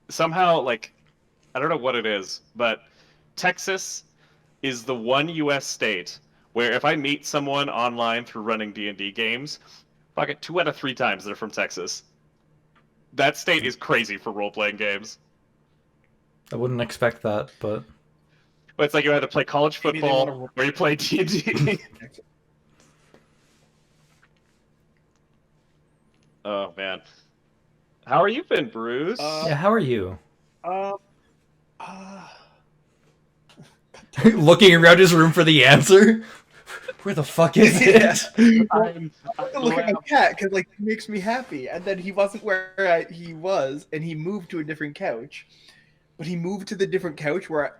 somehow, like, I don't know what it is, but Texas is the one U.S. state where if I meet someone online through running D&D games, fuck it, 2 out of 3 times they're from Texas. That state is crazy for role-playing games. I wouldn't expect that, but But it's like you either play college Maybe they want football or you play D&D. Oh man, how are you been, Bruce? yeah, how are you? uh, uh, Looking around his room for the answer. Where the fuck is it? I'm I look at my cat because like it makes me happy, and then he wasn't where he was, and he moved to a different couch. But he moved to the different couch where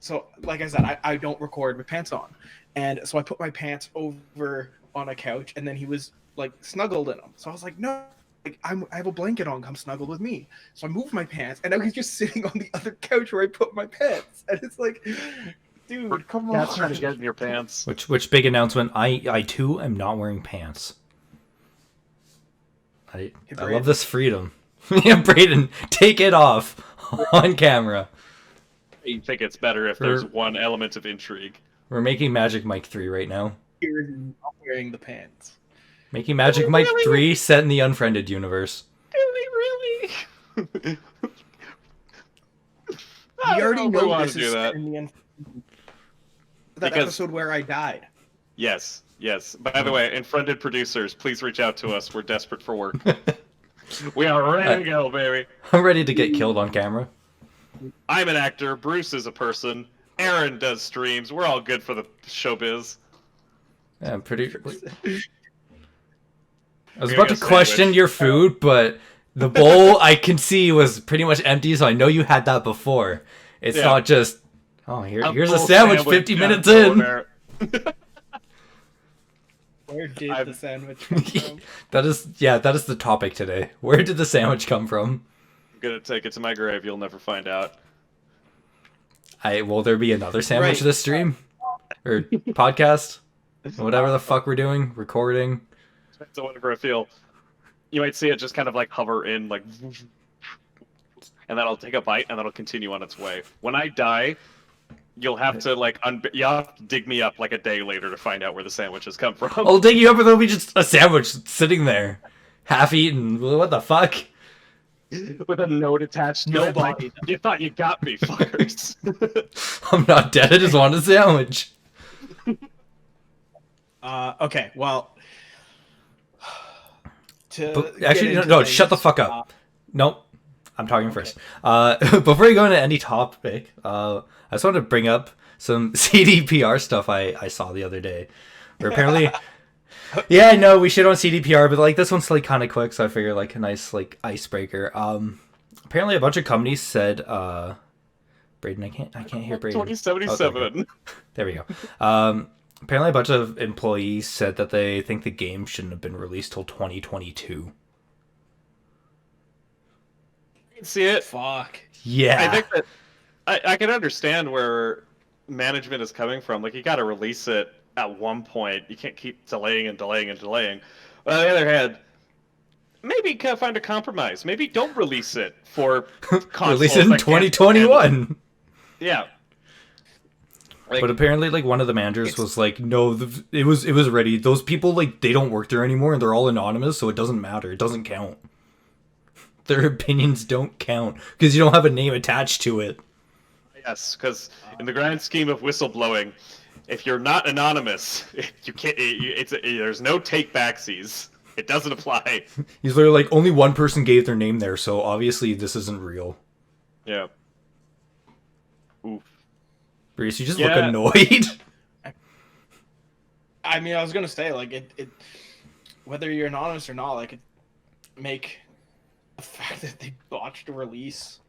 so like I said, I don't record with pants on, and so I put my pants over on a couch, and then he was like snuggled in them. So I was like, no. Like I have a blanket on, come snuggle with me. So I moved my pants, and now he's just sitting on the other couch where I put my pants, and it's like, dude, come on. That's trying to get in your pants. Which big announcement? I too am not wearing pants. I love this freedom. Yeah, Brayden, take it off on camera. You think it's better if there's one element of intrigue. We're making Magic Mike 3 right now. Here's not wearing the pants. Making Magic Mike 3 set in the Unfriended universe. Really? We already know this is set in the that episode where I died. Yes. By the way, Unfriended producers, please reach out to us. We're desperate for work. We are ready to go, baby. I'm ready to get killed on camera. I'm an actor. Bruce is a person. Aaron does streams. We're all good for the showbiz. Yeah, I'm pretty. I was about to question your food, but the bowl I can see was pretty much empty, so I know you had that before. It's not just, oh, here's a sandwich 50 minutes in. Where did the sandwich come from? That is the topic today. Where did the sandwich come from? I'm gonna take it to my grave. You'll never find out. Will there be another sandwich this stream? Or podcast? Whatever the fuck we're doing. Recording. So whatever I feel. You might see it just kind of like hover in, like, and then I'll take a bite, and then it'll continue on its way. When I die, you'll have to like you'll have to dig me up like a day later to find out where the sandwiches come from. I'll dig you up, and there'll be just a sandwich sitting there, half eaten. What the fuck? With a note attached to it. Like, you thought you got me, fuckers. I'm not dead. I just want a sandwich. Okay, well. Actually, no, shut the fuck up. Nope. I'm talking first. Before you go into any topic, I just wanted to bring up some CDPR stuff I saw the other day. Where apparently, yeah, I know we shit on CDPR, but like this one's like kind of quick, so I figure like a nice like icebreaker. Apparently, a bunch of companies said, Brayden, I can't hear Brayden. 2077. There we go. Apparently, a bunch of employees said that they think the game shouldn't have been released till 2022. I can see it. Fuck. Yeah. I think that I can understand where management is coming from. Like, you got to release it at one point. You can't keep delaying and delaying and delaying. But on the other hand, maybe find a compromise. Maybe don't release it for consoles. Release it in 2021. Yeah. Like, but apparently, like, one of the managers was like, "No, it was ready. Those people, like, they don't work there anymore, and they're all anonymous, so it doesn't matter. It doesn't count. Their opinions don't count because you don't have a name attached to it." Yes, because in the grand scheme of whistleblowing, if you're not anonymous, you can't. There's no take backsies. It doesn't apply. He's literally like, only one person gave their name there, so obviously this isn't real. Yeah. Oof. Bruce, you just look annoyed. I mean, I was gonna say, like, it whether you're anonymous or not, like, it make the fact that they botched a release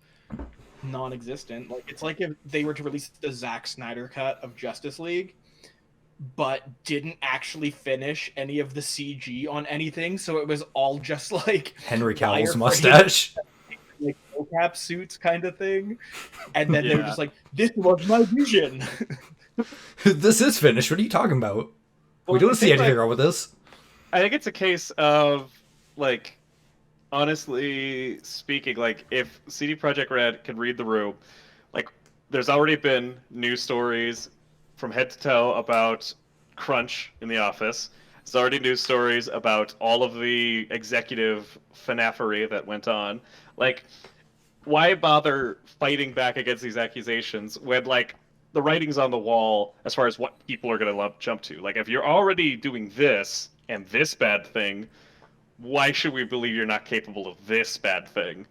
non-existent. Like, it's like if they were to release the Zack Snyder cut of Justice League, but didn't actually finish any of the CG on anything, so it was all just like Henry Cavill's mustache. Like mocap suits kind of thing, and then they were just like, "This was my vision." This is finished. What are you talking about? We don't see anything wrong with this. I think it's a case of like, honestly speaking, like if CD Projekt Red can read the room, like there's already been news stories from head to toe about crunch in the office. There's already news stories about all of the executive fanafery that went on. Like, why bother fighting back against these accusations when like the writing's on the wall as far as what people are going to jump to? Like, if you're already doing this and this bad thing, why should we believe you're not capable of this bad thing?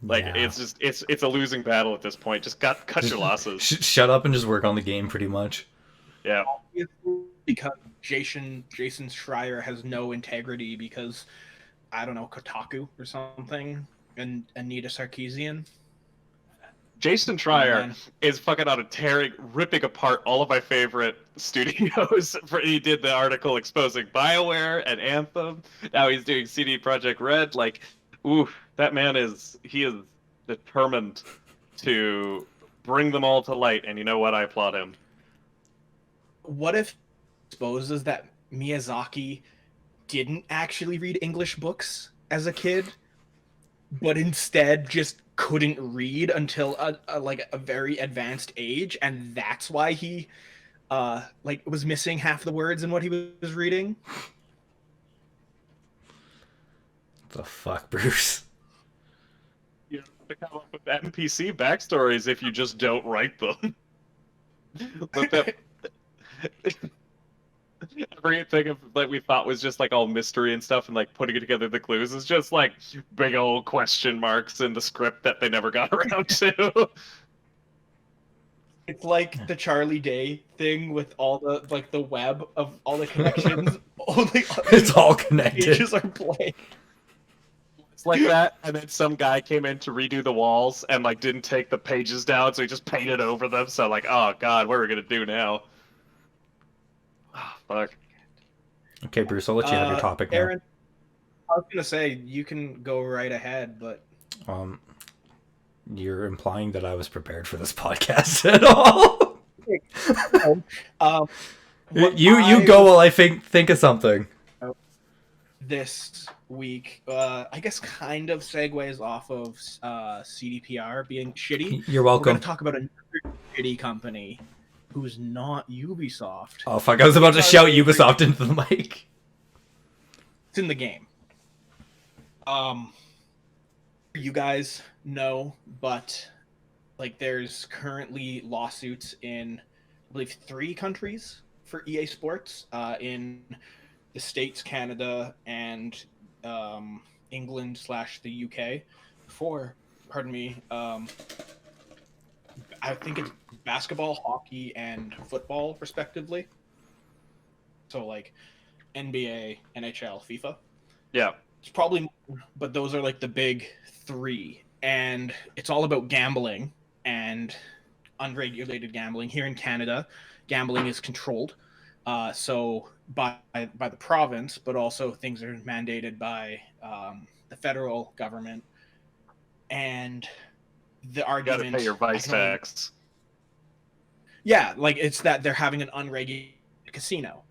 Like, Yeah. it's just it's a losing battle at this point. Just cut your losses. Shut up and just work on the game, pretty much. Yeah. Because Jason Schreier has no integrity because, I don't know, Kotaku or something, and Anita Sarkeesian. Jason Schreier is fucking out of ripping apart all of my favorite studios. He did the article exposing BioWare and Anthem. Now he's doing CD Projekt Red. Like, ooh, that man is determined to bring them all to light. And you know what? I applaud him. What if exposes that Miyazaki didn't actually read English books as a kid, but instead just couldn't read until a very advanced age, and that's why he was missing half the words in what he was reading? The fuck, Bruce? You have to come up with NPC backstories if you just don't write them. But that everything of like we thought was just like all mystery and stuff, and like putting together the clues is just like big old question marks in the script that they never got around to. It's like the Charlie Day thing with all the like the web of all the connections. Only It's all connected. pages are blank. It's like that, and then some guy came in to redo the walls and like didn't take the pages down, so he just painted over them. So like, oh god, what are we gonna do now? Oh, fuck. Okay, Bruce, I'll let you have your topic now. Aaron, I was gonna say you can go right ahead, but You're implying that I was prepared for this podcast at all? You go while I think of something. This week, I guess, kind of segues off of CDPR being shitty. You're We're welcome. going to talk about another shitty company who's not Ubisoft. Oh fuck! I was about to shout Ubisoft into the mic. It's in the game. You guys know, but like, there's currently lawsuits in, I believe, 3 countries for EA Sports. In the States, Canada, and England / the UK for, pardon me, I think it's basketball, hockey, and football, respectively. So, like, NBA, NHL, FIFA. Yeah. It's probably more, but those are, like, the big 3. And it's all about gambling and unregulated gambling. Here in Canada, gambling is controlled. So by the province, but also things are mandated by the federal government. And the argument, You gotta pay your vice tax. Yeah, like, it's that they're having an unregulated casino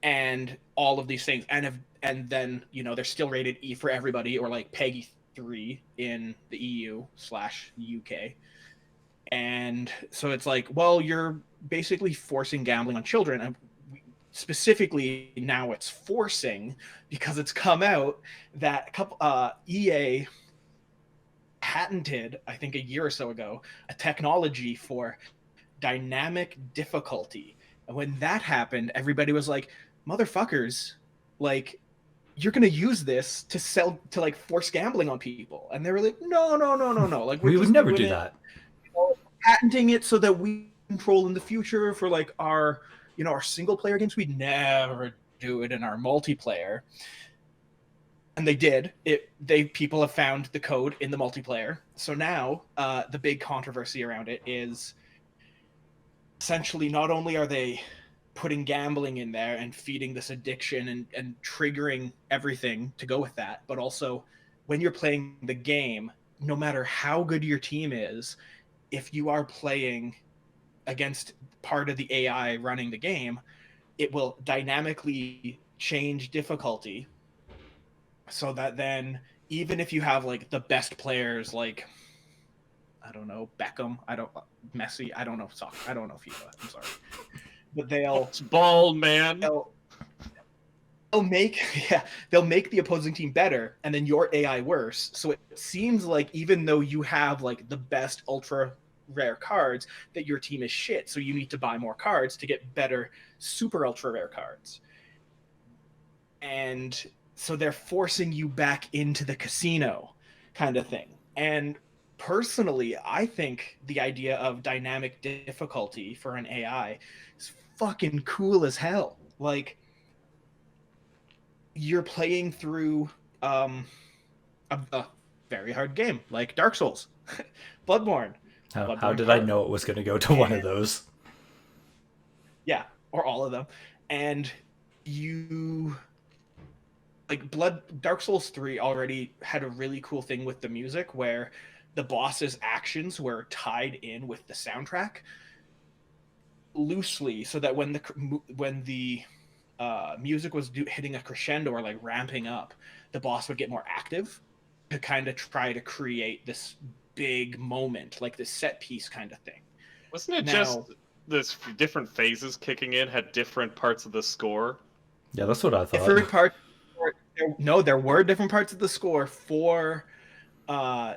and all of these things, and then, you know, they're still rated E for everybody, or like PEGI 3 in the EU / UK. And so it's like, well, you're basically forcing gambling on children. And specifically now it's forcing because it's come out that EA patented, I think a year or so ago, a technology for dynamic difficulty. And when that happened, everybody was like, motherfuckers, like, you're gonna use this to sell, to like force gambling on people. And they were like, no, like, We would never do that. You know, patenting it so that we control in the future for like our, you know, our single player games. We'd never do it in our multiplayer. And they did it. People have found the code in the multiplayer. So now the big controversy around it is essentially, not only are they putting gambling in there and feeding this addiction and triggering everything to go with that, but also when you're playing the game, no matter how good your team is, if you are playing against part of the AI running the game, it will dynamically change difficulty so that then even if you have like the best players, like I don't know, Beckham, Messi, I don't know soccer, I don't know FIFA, I'm sorry, but Ball, man. they'll make they'll make the opposing team better and then your AI worse. So it seems like even though you have like the best ultra rare cards, that your team is shit. So you need to buy more cards to get better super ultra rare cards. And so they're forcing you back into the casino kind of thing. And personally, I think the idea of dynamic difficulty for an AI is fucking cool as hell. Like, you're playing through a very hard game like Dark Souls, Bloodborne. How did I know it was going to go to one of those? Yeah, or all of them. And you like Dark Souls 3 already had a really cool thing with the music where the boss's actions were tied in with the soundtrack loosely, so that when the music was hitting a crescendo or like ramping up, the boss would get more active to kind of try to create this big moment, like this set piece kind of thing. Wasn't it just this different phases kicking in had different parts of the score? Yeah, that's what I thought. Different parts. No, there were different parts of the score for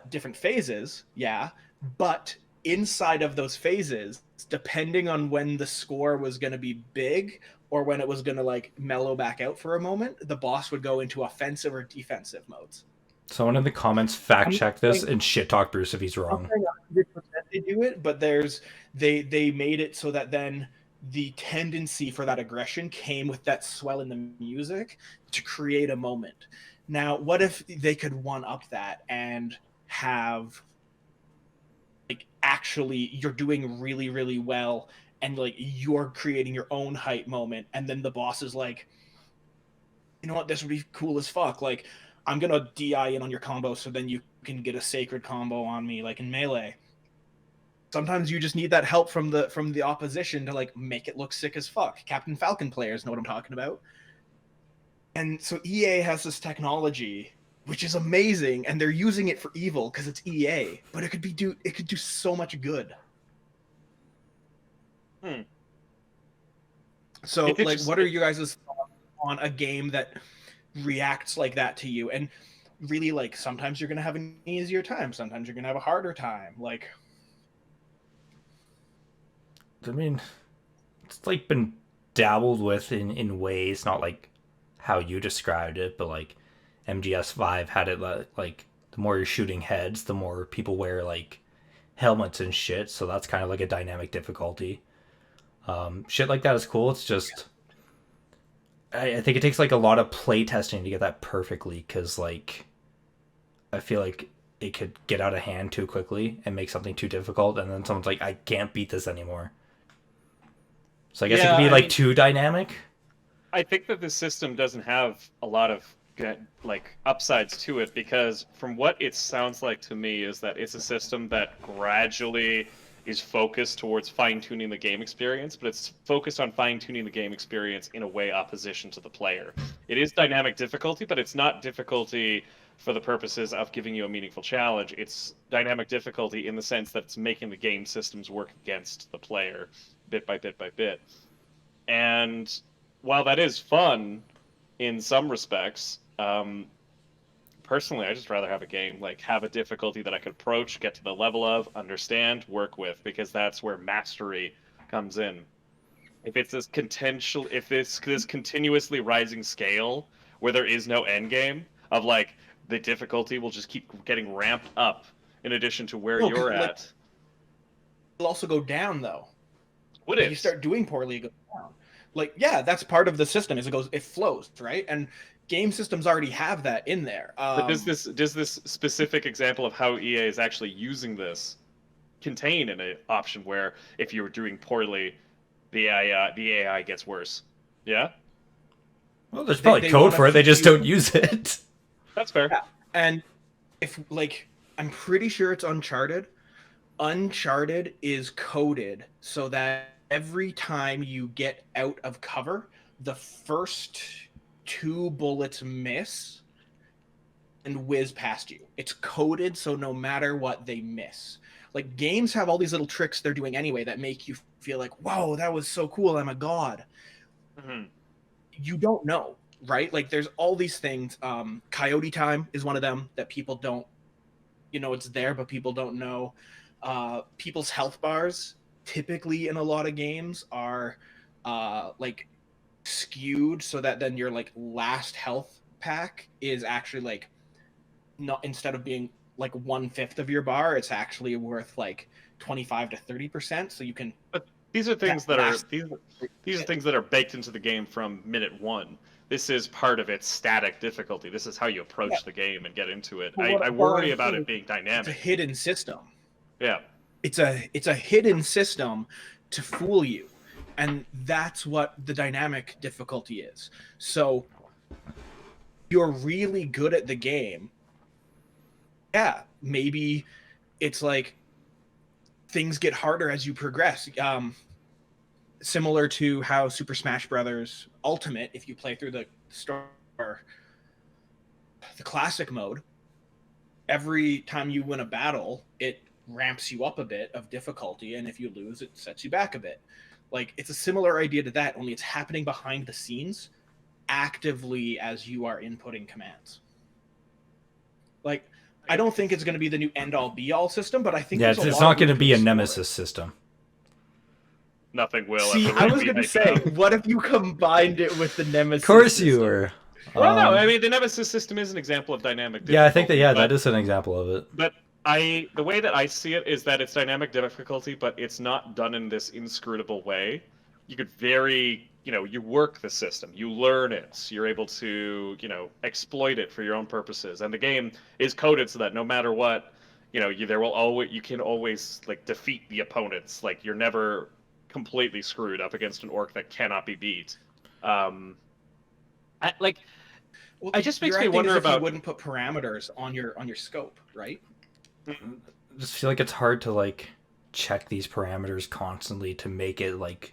different phases, yeah, but inside of those phases, depending on when the score was going to be big or when it was going to like mellow back out for a moment, the boss would go into offensive or defensive modes. Someone in the comments fact check this and shit talk Bruce if he's wrong. I'm 100% they do it, but they made it so that then the tendency for that aggression came with that swell in the music to create a moment. Now, what if they could one up that and have like actually you're doing really, really well and like you're creating your own hype moment, and then the boss is like, you know what, this would be cool as fuck. Like, I'm gonna DI in on your combo so then you can get a sacred combo on me, like in Melee. Sometimes you just need that help from the opposition to like make it look sick as fuck. Captain Falcon players know what I'm talking about. And so EA has this technology which is amazing, and they're using it for evil because it's EA, but it could do so much good. So like, what are you guys' thoughts on a game that reacts like that to you? And really, like, sometimes you're gonna have an easier time, sometimes you're gonna have a harder time. Like, I mean, it's like been dabbled with in ways, not like how you described it, but like MGS5 had it like the more you're shooting heads, the more people wear like helmets and shit. So that's kind of like a dynamic difficulty. Shit like that is cool. It's just I think it takes like a lot of play testing to get that perfectly, because like I feel like it could get out of hand too quickly and make something too difficult, and then someone's like, I can't beat this anymore. So I guess it could be like too dynamic. I think that this system doesn't have a lot of like upsides to it, because from what it sounds like to me is that it's a system that gradually is focused towards fine-tuning the game experience, but it's focused on fine-tuning the game experience in a way opposition to the player. It is dynamic difficulty, but it's not difficulty for the purposes of giving you a meaningful challenge. It's dynamic difficulty in the sense that it's making the game systems work against the player bit by bit by bit. And while that is fun in some respects, personally, I just rather have a game, like, have a difficulty that I could approach, get to the level of, understand, work with, because that's where mastery comes in. If it's this this continuously rising scale where there is no end game of like the difficulty will just keep getting ramped up in addition to where you're at. It'll also go down though. What if you start doing poorly, it goes down. Like, yeah, that's part of the system. Is it flows, right? And game systems already have that in there. But does this specific example of how EA is actually using this contain an option where if you're doing poorly, the AI gets worse? Yeah. Well, there's probably code for it. They just don't use it. That's fair. Yeah. And if I'm pretty sure it's Uncharted. Uncharted is coded so that every time you get out of cover, the first 2 bullets miss, and whiz past you. It's coded so no matter what, they miss. Like, games have all these little tricks they're doing anyway that make you feel like, whoa, that was so cool, I'm a god. Mm-hmm. You don't know, right? Like, there's all these things. Coyote time is one of them that people don't, it's there, but people don't know. People's health bars typically in a lot of games are like skewed so that then your like last health pack is actually like, not, instead of being like 1/5 of your bar, it's actually worth like 25 to 30%. So you can. But these are things that that are last- these are things that are baked into the game from minute one. This is part of its static difficulty. This is how you approach the game and get into it. I worry about it being dynamic. It's a hidden system. Yeah. It's a hidden system to fool you, and that's what the dynamic difficulty is. So you're really good at the game. Yeah, maybe it's like things get harder as you progress. Similar to how Super Smash Brothers Ultimate, if you play through the classic mode, every time you win a battle, it ramps you up a bit of difficulty, and if you lose, it sets you back a bit. Like, it's a similar idea to that, only it's happening behind the scenes actively as you are inputting commands. Like, I don't think it's going to be the new end-all be-all system, but I think it's not going to be a nemesis system. Nothing will. See, I was going to say, what if you combined it with the nemesis? Of course system? you were. Well, no, I mean, the nemesis system is an example of dynamic difficulty. Yeah, I think that is an example of it. But the way that I see it is that it's dynamic difficulty, but it's not done in this inscrutable way. You could you work the system, you learn it, you're able to, exploit it for your own purposes. And the game is coded so that no matter what, you can always like defeat the opponents. Like, you're never completely screwed up against an orc that cannot be beat. It just makes me wonder about. You wouldn't put parameters on your scope, right? I just feel like it's hard to like check these parameters constantly to make it like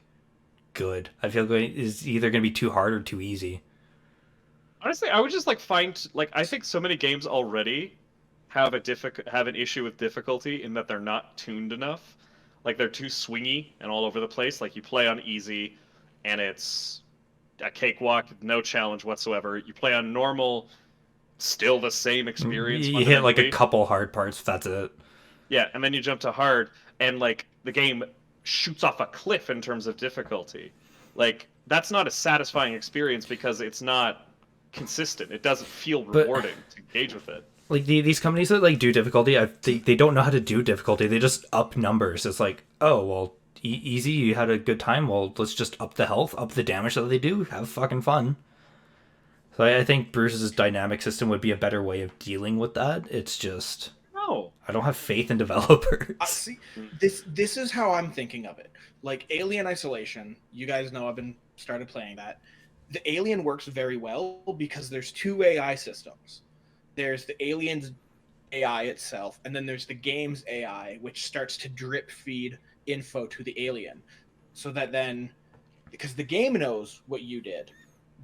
good. I feel like it's either going to be too hard or too easy. Honestly, I would just I think so many games already have an issue with difficulty in that they're not tuned enough. Like, they're too swingy and all over the place. Like, you play on easy and it's a cakewalk, no challenge whatsoever. You play on normal, still the same experience. You hit like a couple hard parts, that's it. Yeah, and then you jump to hard, and like the game shoots off a cliff in terms of difficulty. Like, that's not a satisfying experience because it's not consistent. It doesn't feel rewarding to engage with it. Like, these companies that like do difficulty, they don't know how to do difficulty. They just up numbers. It's like, oh well, easy, you had a good time. Well, let's just up the health, up the damage that they do. Have fucking fun. So I think Bruce's dynamic system would be a better way of dealing with that. It's just I don't have faith in developers. See, this is how I'm thinking of it. Like, Alien Isolation, you guys know I've started playing that. The Alien works very well because there's two AI systems. There's the Alien's AI itself, and then there's the game's AI, which starts to drip feed info to the alien, so that then, because the game knows what you did,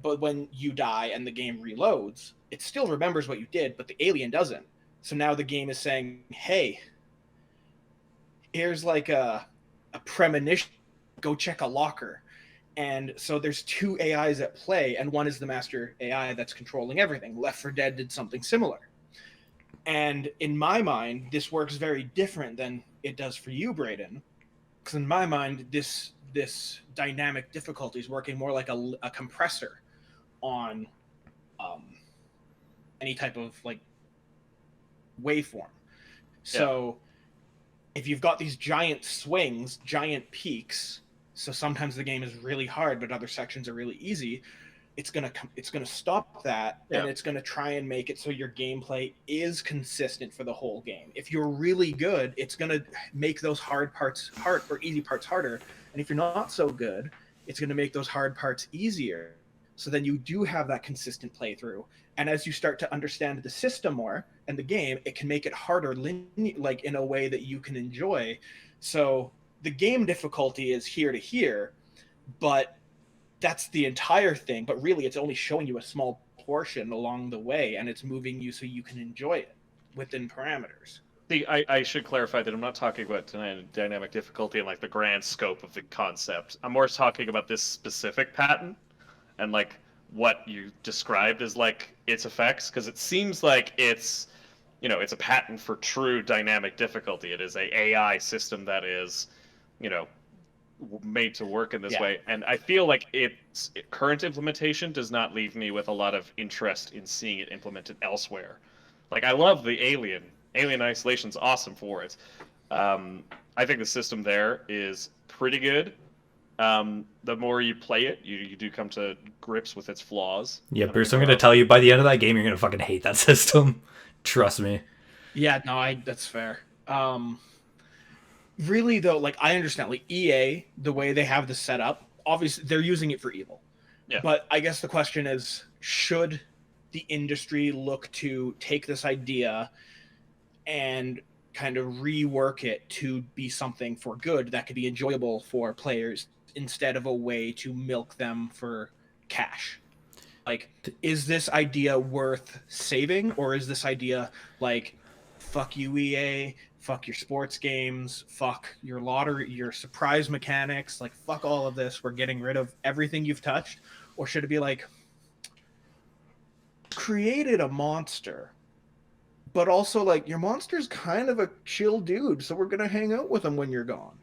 but when you die and the game reloads, it still remembers what you did, but the alien doesn't. So now the game is saying, hey, here's like a premonition, go check a locker. And so there's two AIs at play, and one is the master AI that's controlling everything. Left 4 Dead did something similar. And in my mind, this works very different than it does for you, Brayden. Because in my mind, this dynamic difficulty is working more like a compressor on any type of like waveform. So if you've got these giant swings, giant peaks, so sometimes the game is really hard, but other sections are really easy. It's gonna stop that, and it's gonna try and make it so your gameplay is consistent for the whole game. If you're really good, it's gonna make those hard parts hard or easy parts harder, and if you're not so good, it's gonna make those hard parts easier. So then you do have that consistent playthrough, and as you start to understand the system more and the game, it can make it harder, like in a way that you can enjoy. So the game difficulty is here to here, but that's the entire thing. But really, it's only showing you a small proportion along the way, and it's moving you so you can enjoy it within parameters. See, I should clarify that I'm not talking about dynamic difficulty and like the grand scope of the concept. I'm more talking about this specific pattern and like what you described as like its effects, because it seems like it's, you know, it's a patent for true dynamic difficulty. It is a AI system that is, you know, made to work in this way, and I feel like its current implementation does not leave me with a lot of interest in seeing it implemented elsewhere. Like, I love the Alien Isolation's awesome for it. I think the system there is pretty good. The more you play it, you do come to grips with its flaws. Yeah, Bruce, I'm gonna tell you, by the end of that game, you're gonna fucking hate that system. Trust me. Yeah, no, that's fair. Really though, like, I understand, like, EA, the way they have this set up, obviously they're using it for evil. Yeah. But I guess the question is, should the industry look to take this idea and kind of rework it to be something for good that could be enjoyable for players instead of a way to milk them for cash? Like, is this idea worth saving, or is this idea like, fuck you, EA, fuck your sports games, fuck your lottery, your surprise mechanics, like, fuck all of this, we're getting rid of everything you've touched? Or should it be like, created a monster, but also like, your monster's kind of a chill dude, so we're gonna hang out with him when you're gone?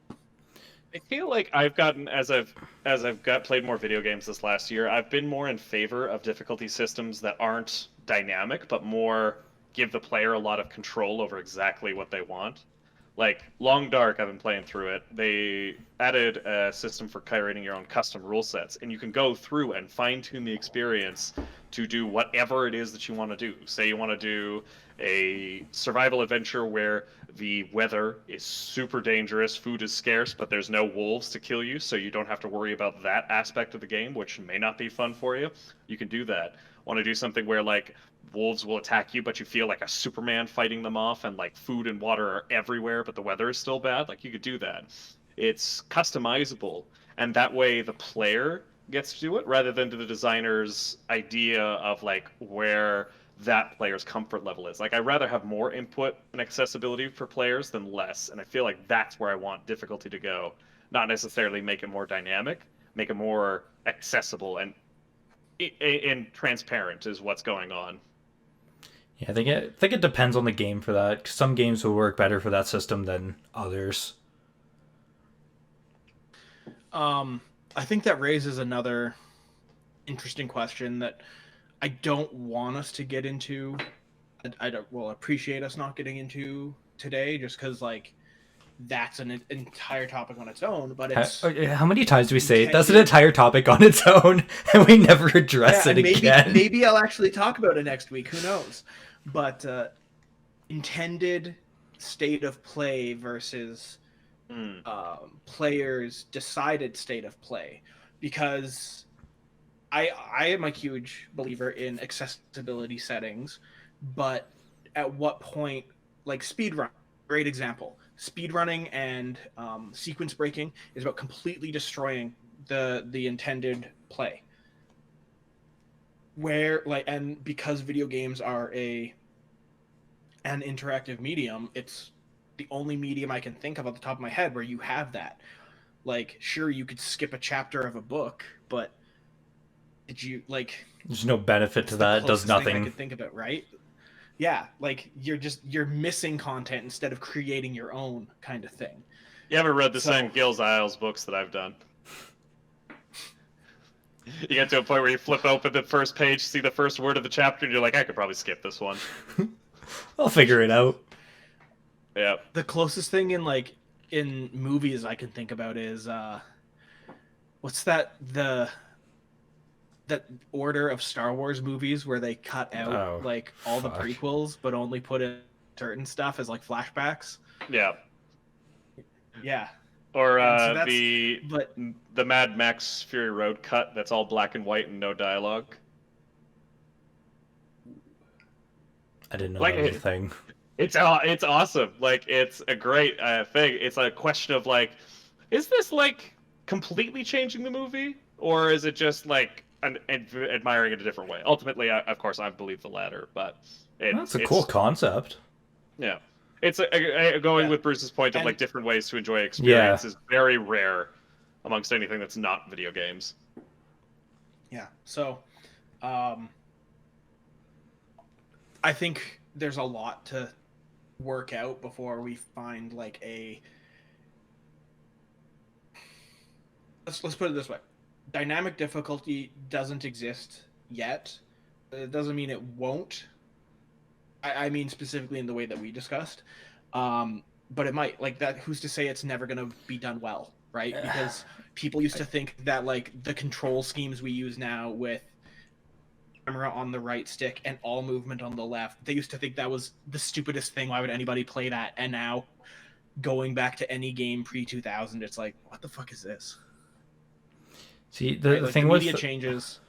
I feel like I've gotten, as I've played more video games this last year, I've been more in favor of difficulty systems that aren't dynamic, but more give the player a lot of control over exactly what they want. Like, Long Dark, I've been playing through it. They added a system for creating your own custom rule sets, and you can go through and fine-tune the experience to do whatever it is that you want to do. Say you want to do a survival adventure where the weather is super dangerous, food is scarce, but there's no wolves to kill you, so you don't have to worry about that aspect of the game, which may not be fun for you. You can do that. Want to do something where, like, wolves will attack you, but you feel like a Superman fighting them off, and like food and water are everywhere, but the weather is still bad. Like, you could do that. It's customizable, and that way the player gets to do it rather than to the designer's idea of like where that player's comfort level is. Like, I'd rather have more input and accessibility for players than less, and I feel like that's where I want difficulty to go. Not necessarily make it more dynamic, make it more accessible and transparent is what's going on. Yeah, I think it depends on the game for that. 'Cause some games will work better for that system than others. I think that raises another interesting question that I don't want us to get into. I don't, well, appreciate us not getting into today, just because, like, that's an entire topic on its own. But it's how many times do we say that's an entire topic on its own, and we never address it again? Maybe I'll actually talk about it next week. Who knows? But intended state of play versus players' decided state of play, because I am a huge believer in accessibility settings, but at what point, like speedrun, great example. Speedrunning and sequence breaking is about completely destroying the intended play. Where, like, and because video games are an interactive medium, it's the only medium I can think of off the top of my head where you have that. Like, sure, you could skip a chapter of a book, but did you, like... There's no benefit to that. It does nothing. I could think of it, right? Yeah, like, you're missing content instead of creating your own kind of thing. You haven't read the same Gil's Isles books that I've done. You get to a point where you flip open the first page, see the first word of the chapter, and you're like, I could probably skip this one. I'll figure it out. Yeah. The closest thing in movies I can think about is what's that order of Star Wars movies where they cut out all the prequels but only put in certain stuff as like flashbacks. Yeah. Yeah. Or so the Mad Max Fury Road cut that's all black and white and no dialogue. I didn't know that was a thing. It's awesome. Like, it's a great thing. It's a question of, like, is this, like, completely changing the movie? Or is it just, like, admiring it a different way. Ultimately, of course, I believe the latter, but That's a cool concept. Yeah, it's going with Bruce's point of like different ways to enjoy experience is very rare amongst anything that's not video games. Yeah. So, I think there's a lot to work out before we find like a. Let's put it this way: dynamic difficulty doesn't exist yet. It doesn't mean it won't. I mean specifically in the way that we discussed, but it might. Like that. Who's to say it's never going to be done well, right? Because people used to think that like the control schemes we use now with camera on the right stick and all movement on the left, they used to think that was the stupidest thing. Why would anybody play that? And now, going back to any game pre-2000, it's like, what the fuck is this? See, the thing with media changes.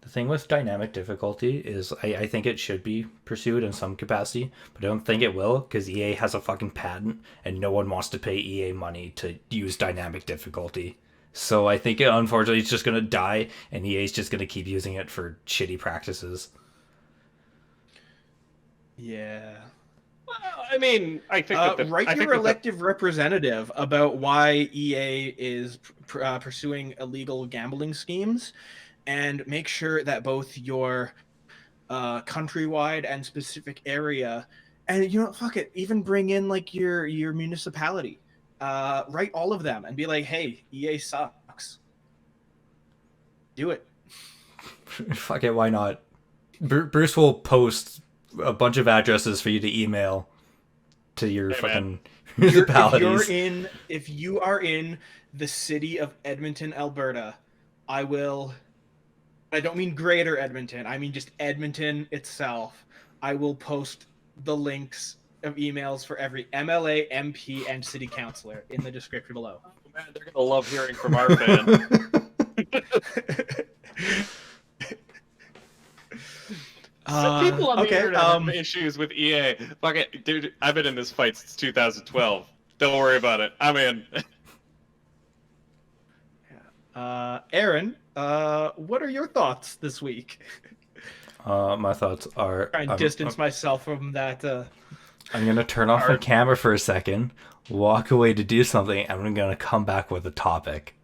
The thing with dynamic difficulty is I think it should be pursued in some capacity, but I don't think it will because EA has a fucking patent and no one wants to pay EA money to use dynamic difficulty. So I think unfortunately it's just going to die and EA's just going to keep using it for shitty practices. Yeah. Well, I mean, I think write your elective representative about why EA is pursuing illegal gambling schemes, and make sure that both your countrywide and specific area, and fuck it, even bring in like your municipality, write all of them and be like, hey, EA sucks. Do it. Fuck it, why not? Bruce will post a bunch of addresses for you to email to your fucking municipalities. If you are in the city of Edmonton, Alberta, I don't mean greater Edmonton, I mean just Edmonton itself. I will post the links of emails for every MLA, MP, and city councillor in the description below. Oh, man, they're going to love hearing from our fan. People on the internet have issues with EA. Fuck it, dude, I've been in this fight since 2012. Don't worry about it. I'm in. Aaron, what are your thoughts this week? My thoughts are... Try and distance myself from that... I'm going to turn off my camera for a second, walk away to do something, and I'm going to come back with a topic.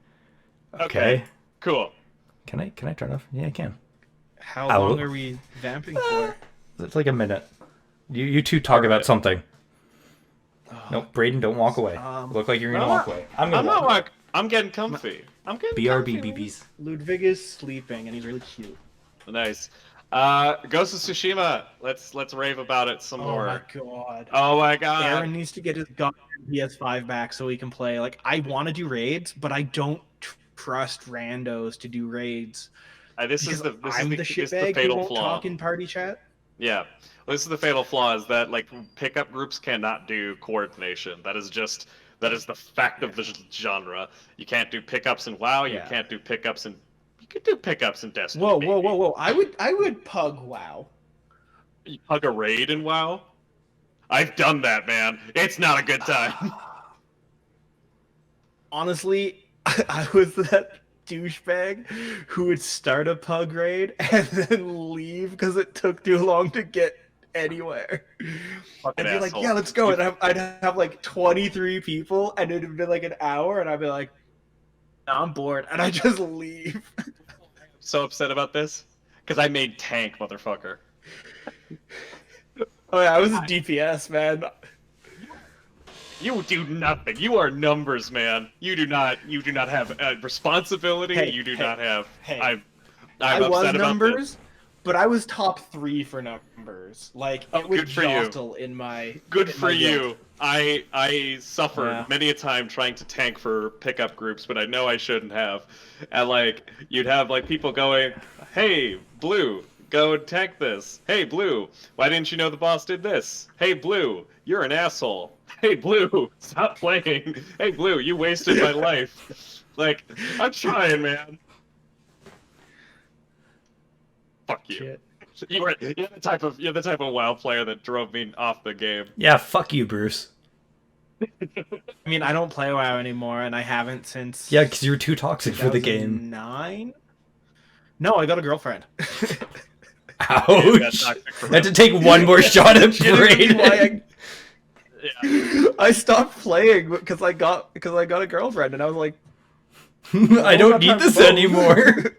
Okay? Cool. Can I turn off? Yeah, I can. How long are we vamping for? It's like a minute. You two talk about something. Nope, Brayden, don't walk away. Look like you're going to walk away. I'm not walk. I'm getting comfy. BRB BBs. Ludwig is sleeping, and he's really cute. Nice. Ghost of Tsushima. Let's rave about it some more. Oh my god. Aaron needs to get his goddamn PS5 back so he can play. Like, I want to do raids, but I don't trust randos to do raids. This is the shitbag fatal who won't flaw. Talk in party chat. Yeah, well, this is the fatal flaw: is that like pickup groups cannot do coordination. That is the fact of the genre. You can't do pickups in WoW. You can't do pickups in. You could do pickups in Destiny. Whoa! I would pug WoW. You pug a raid in WoW? I've done that, man. It's not a good time. Honestly, I was that douchebag who would start a pug raid and then leave because it took too long to get anywhere. Fucking and be asshole. like, yeah, let's go. And I'd have like 23 people, and it'd be like an hour, and I'd be like, no, I'm bored, and I just leave. I'm so upset about this because I made tank, motherfucker. Oh yeah, I was a DPS, man. You do nothing. You are numbers, man. You do not have responsibility. You do not have. I'm I upset was about numbers, this. but I was top 3 for numbers. Like, it would good for you. jostle in my. Good in for my you. guild. I suffered many a time trying to tank for pickup groups, but I know I shouldn't have. And like, you'd have like people going, "Hey, Blue, go and tank this. Hey, Blue, why didn't you know the boss did this? Hey, Blue, you're an asshole. Hey, Blue, stop playing. Hey, Blue, you wasted my life." Like, I'm trying, man. Fuck you. Shit. You're the type of WoW player that drove me off the game. Yeah, fuck you, Bruce. I mean, I don't play WoW anymore, and I haven't since. Yeah, because you're too toxic for the game. 2009. No, I got a girlfriend. Ouch! I had to take one more shot at Brayden. I stopped playing because I got a girlfriend, and I was like, I don't need this anymore.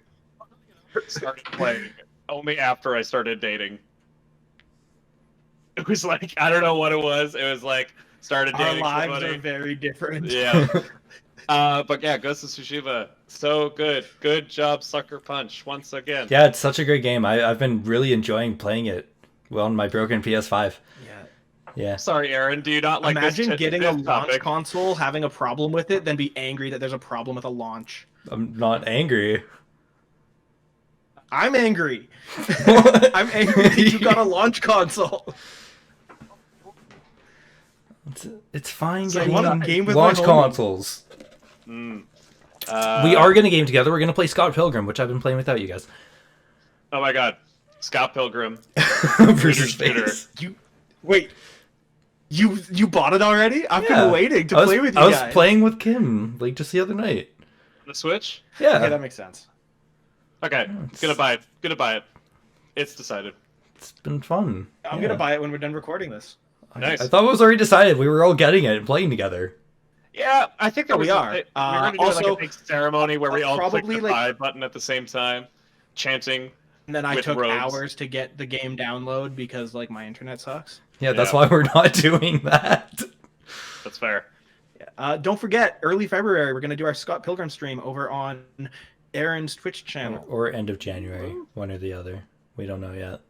Started playing only after I started dating. It was like, I don't know what it was. It was like, started dating our lives somebody. are very different. Yeah. But yeah, Ghost of Tsushima, so good. Good job, Sucker Punch, once again. Yeah, it's such a great game. I've been really enjoying playing it on my broken PS5. Yeah. Sorry, Aaron, do you not like Imagine this getting this a launch topic? console, having a problem with it, then be angry that there's a problem with a launch. I'm not angry. I'm angry. I'm angry that you got a launch console. It's fine So I getting want a game with launch my homie. consoles. We are gonna game together. We're gonna play Scott Pilgrim, which I've been playing without you guys. Oh my god. Scott Pilgrim. Versus Shooter. Space. Wait. You bought it already? I've been waiting to play with you I was guys. playing with Kim like just the other night. On the Switch? Yeah. Okay, that makes sense. Okay, gonna buy it. Gonna buy it. It's decided. It's been fun. I'm gonna buy it when we're done recording this. Nice. I thought it was already decided. We were all getting it and playing together. Yeah, I think that we are. we were gonna do like Also, a big ceremony where we all click probably, the like- buy button at the same time, chanting. And then I With took robes. hours to get the game download because like my internet sucks. Yeah, that's Yeah. why we're not doing that. That's fair. Don't forget, early February we're gonna do our Scott Pilgrim stream over on Aaron's Twitch channel. Or end of January, one or the other. We don't know yet.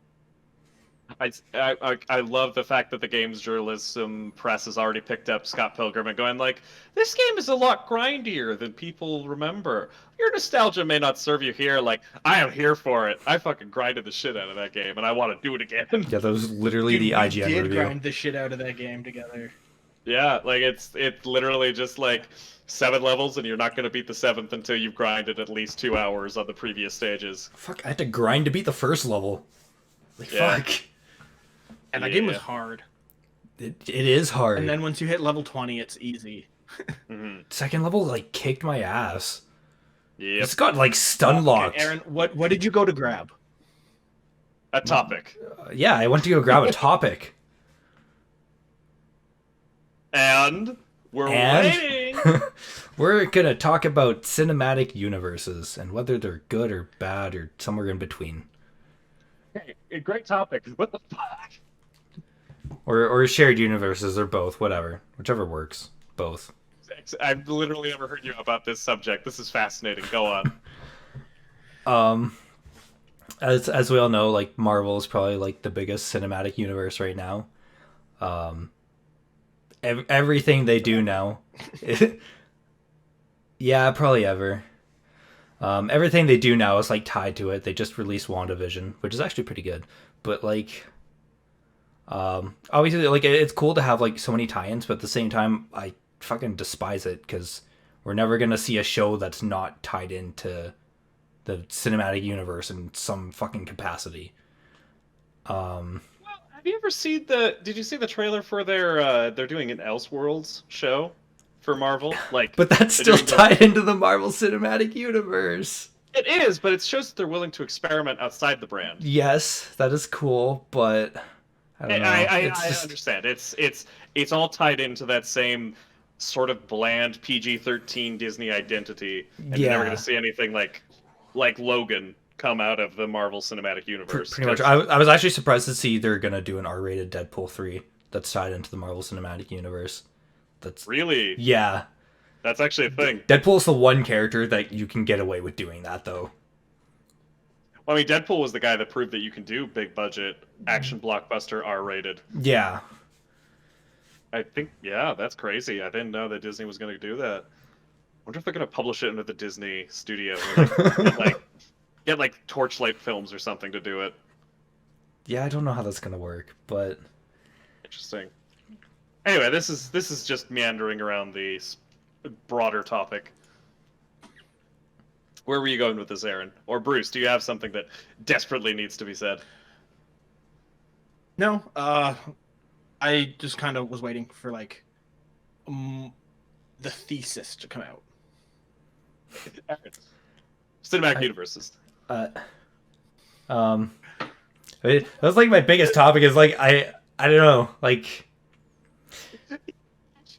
I love the fact that the games journalism press has already picked up Scott Pilgrim and going like, this game is a lot grindier than people remember. Your nostalgia may not serve you here. Like, I am here for it. I fucking grinded the shit out of that game, and I want to do it again. Yeah, that was literally Dude, the we IGN did review. grind the shit out of that game together. Yeah, like it's literally just like 7 levels, and you're not gonna beat the 7th until you've grinded at least 2 hours on the previous stages. Fuck, I had to grind to beat the first level. Like, Yeah. fuck. And that game was Yeah. hard. It is hard. And then once you hit level 20, it's easy. Mm-hmm. Second level, like, kicked my ass. Yep. It's got, like, stun locked. Okay, Aaron, what did you go to grab? A topic. Yeah, I went to go grab a topic. And we're waiting. We're gonna talk about cinematic universes and whether they're good or bad or somewhere in between. Hey, a great topic. What the fuck? Or shared universes or both, whatever. Whichever works. Both. I've literally never heard you about this subject. This is fascinating. Go on. As we all know, like, Marvel is probably like the biggest cinematic universe right now. Everything they do now, yeah, probably ever. Everything they do now is like tied to it. They just released WandaVision, which is actually pretty good. But like, obviously, like, it's cool to have like so many tie-ins, but at the same time, I fucking despise it because we're never gonna see a show that's not tied into the cinematic universe in some fucking capacity. Have you ever seen the? Did you see the trailer for their? They're doing an Elseworlds show for Marvel. Like, But that's they're still doing tied into the Marvel Cinematic Universe. It is, but it shows that they're willing to experiment outside the brand. Yes, that is cool, but I don't know. I It's just- understand. It's all tied into that same sort of bland PG-13 Disney identity, and you're never Yeah. going to see anything like Logan come out of the Marvel Cinematic Universe. Pretty much. I was actually surprised to see they're gonna do an R-rated Deadpool 3 that's tied into the Marvel Cinematic Universe. That's Really? yeah. That's actually a thing. Deadpool's the one character that you can get away with doing that, though. Well, I mean, Deadpool was the guy that proved that you can do big budget action blockbuster R-rated. Yeah. I think, yeah, that's crazy. I didn't know that Disney was going to do that. I wonder if they're going to publish it under the Disney studio. Or get like Torchlight Films or something to do it. Yeah, I don't know how that's gonna work, but Interesting. Anyway, this is just meandering around the broader topic. Where were you going with this, Aaron? Or Bruce, do you have something that desperately needs to be said? No, I just kind of was waiting for like the thesis to come out. Cinematic universes. That's like my biggest topic is like I don't know, like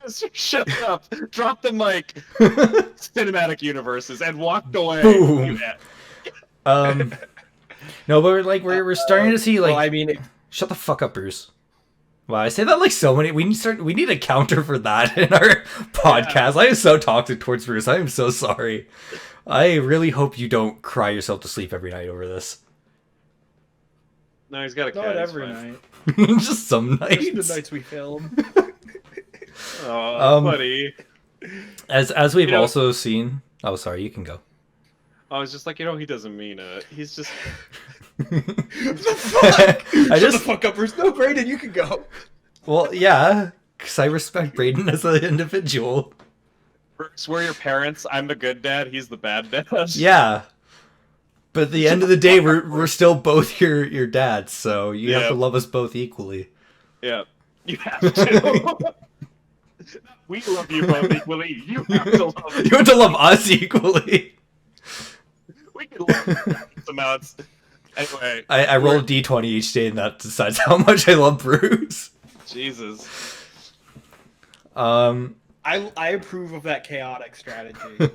Just shut up, drop the mic, cinematic universes, and walked away. Boom. No, but we're starting to see like. Well, I mean, shut the fuck up, Bruce. Wow, I say that like so many. We need a counter for that in our podcast. Yeah. I am so toxic towards Bruce. I am so sorry. I really hope you don't cry yourself to sleep every night over this. No, he's got a cat. Not every night. Just some nights. The nights we film. Oh, buddy. As we've also seen. Oh, sorry. You can go. I was just like, he doesn't mean it. He's just. What the fuck? Shut the fuck up, Bruce. No, Brayden, you can go. Well, yeah, because I respect Brayden as an individual. Bruce, we're your parents. I'm the good dad. He's the bad dad. Yeah. But at the end of the day, we're still both your dads, so you have to love us both equally. Yeah, you have to. We love you both equally. You have to love us. You have to love us equally. We can love amounts. Anyway, I roll a d20 each day, and that decides how much I love Bruce. Jesus. I approve of that chaotic strategy.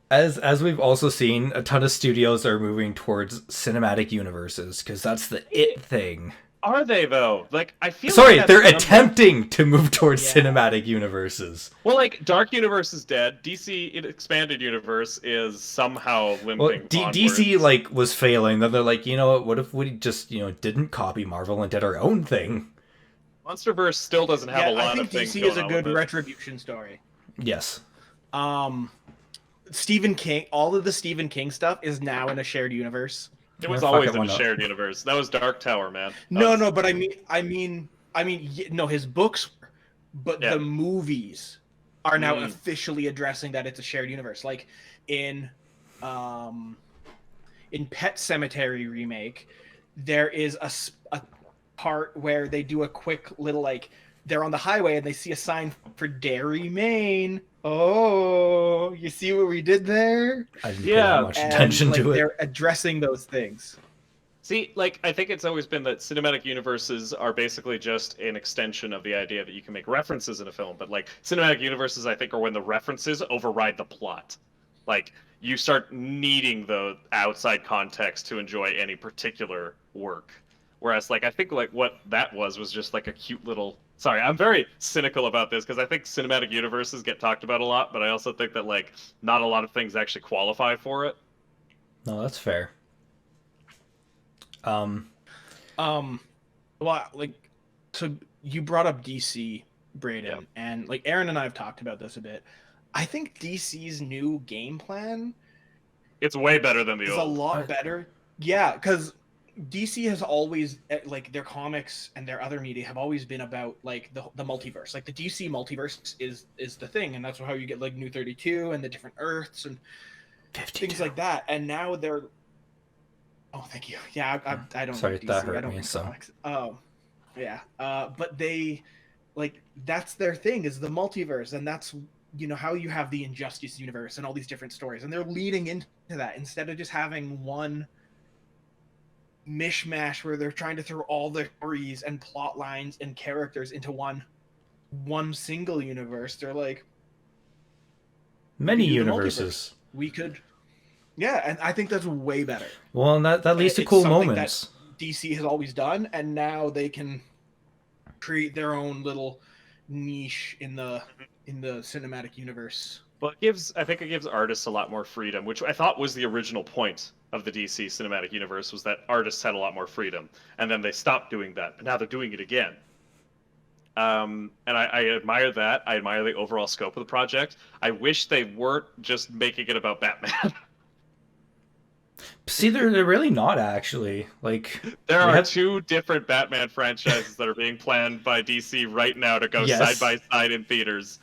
As we've also seen, a ton of studios are moving towards cinematic universes because that's the it thing. Are they though? Like I feel. Sorry, they're attempting to move towards cinematic universes. Well, like Dark Universe is dead. DC Expanded Universe is somehow limping. Well, DC like was failing. Then they're like, you know what if we just didn't copy Marvel and did our own thing? MonsterVerse still doesn't have a lot of things. I think DC is a good retribution story. Yes. Stephen King, all of the Stephen King stuff is now in a shared universe. It was always in a shared universe. That was Dark Tower, man. No, but I mean, no, his books, but the movies are now officially addressing that it's a shared universe. Like in Pet Sematary remake, there is a part where they do a quick little like they're on the highway and they see a sign for Dairy Maine. Oh, you see what we did there? I didn't pay that much attention to it. They're addressing those things. See, like, I think it's always been that cinematic universes are basically just an extension of the idea that you can make references in a film. But, like, cinematic universes, I think, are when the references override the plot. Like, you start needing the outside context to enjoy any particular work. Whereas, like, I think, like, what that was just, like, a cute little... Sorry, I'm very cynical about this because I think cinematic universes get talked about a lot, but I also think that, like, not a lot of things actually qualify for it. No, that's fair. Well, like, so you brought up DC, Brayden, and, like, Aaron and I have talked about this a bit. I think DC's new game plan... It's way better than the old. It's a lot better. Yeah, because... DC has always, like, their comics and their other media have always been about, like, the multiverse. Like, the DC multiverse is the thing, and that's how you get, like, New 32 and the different Earths and 52. Things like that. And now they're... Oh, thank you. Yeah, I don't... Sorry, DC. that hurt me, so... Yeah. But they... Like, that's their thing, is the multiverse, and that's, how you have the Injustice universe and all these different stories. And they're leading into that instead of just having one... mishmash where they're trying to throw all their stories and plot lines and characters into one single universe. They're like many universes. We could, and I think that's way better. Well, and that leads to cool moments. That DC has always done, and now they can create their own little niche in the cinematic universe. Well, I think it gives artists a lot more freedom, which I thought was the original point of the DC cinematic universe, was that artists had a lot more freedom, and then they stopped doing that, but now they're doing it again. And I admire that. I admire the overall scope of the project. I wish they weren't just making it about Batman. See, they're really not, actually. Like, there are two different Batman franchises that are being planned by DC right now to go side by side in theaters.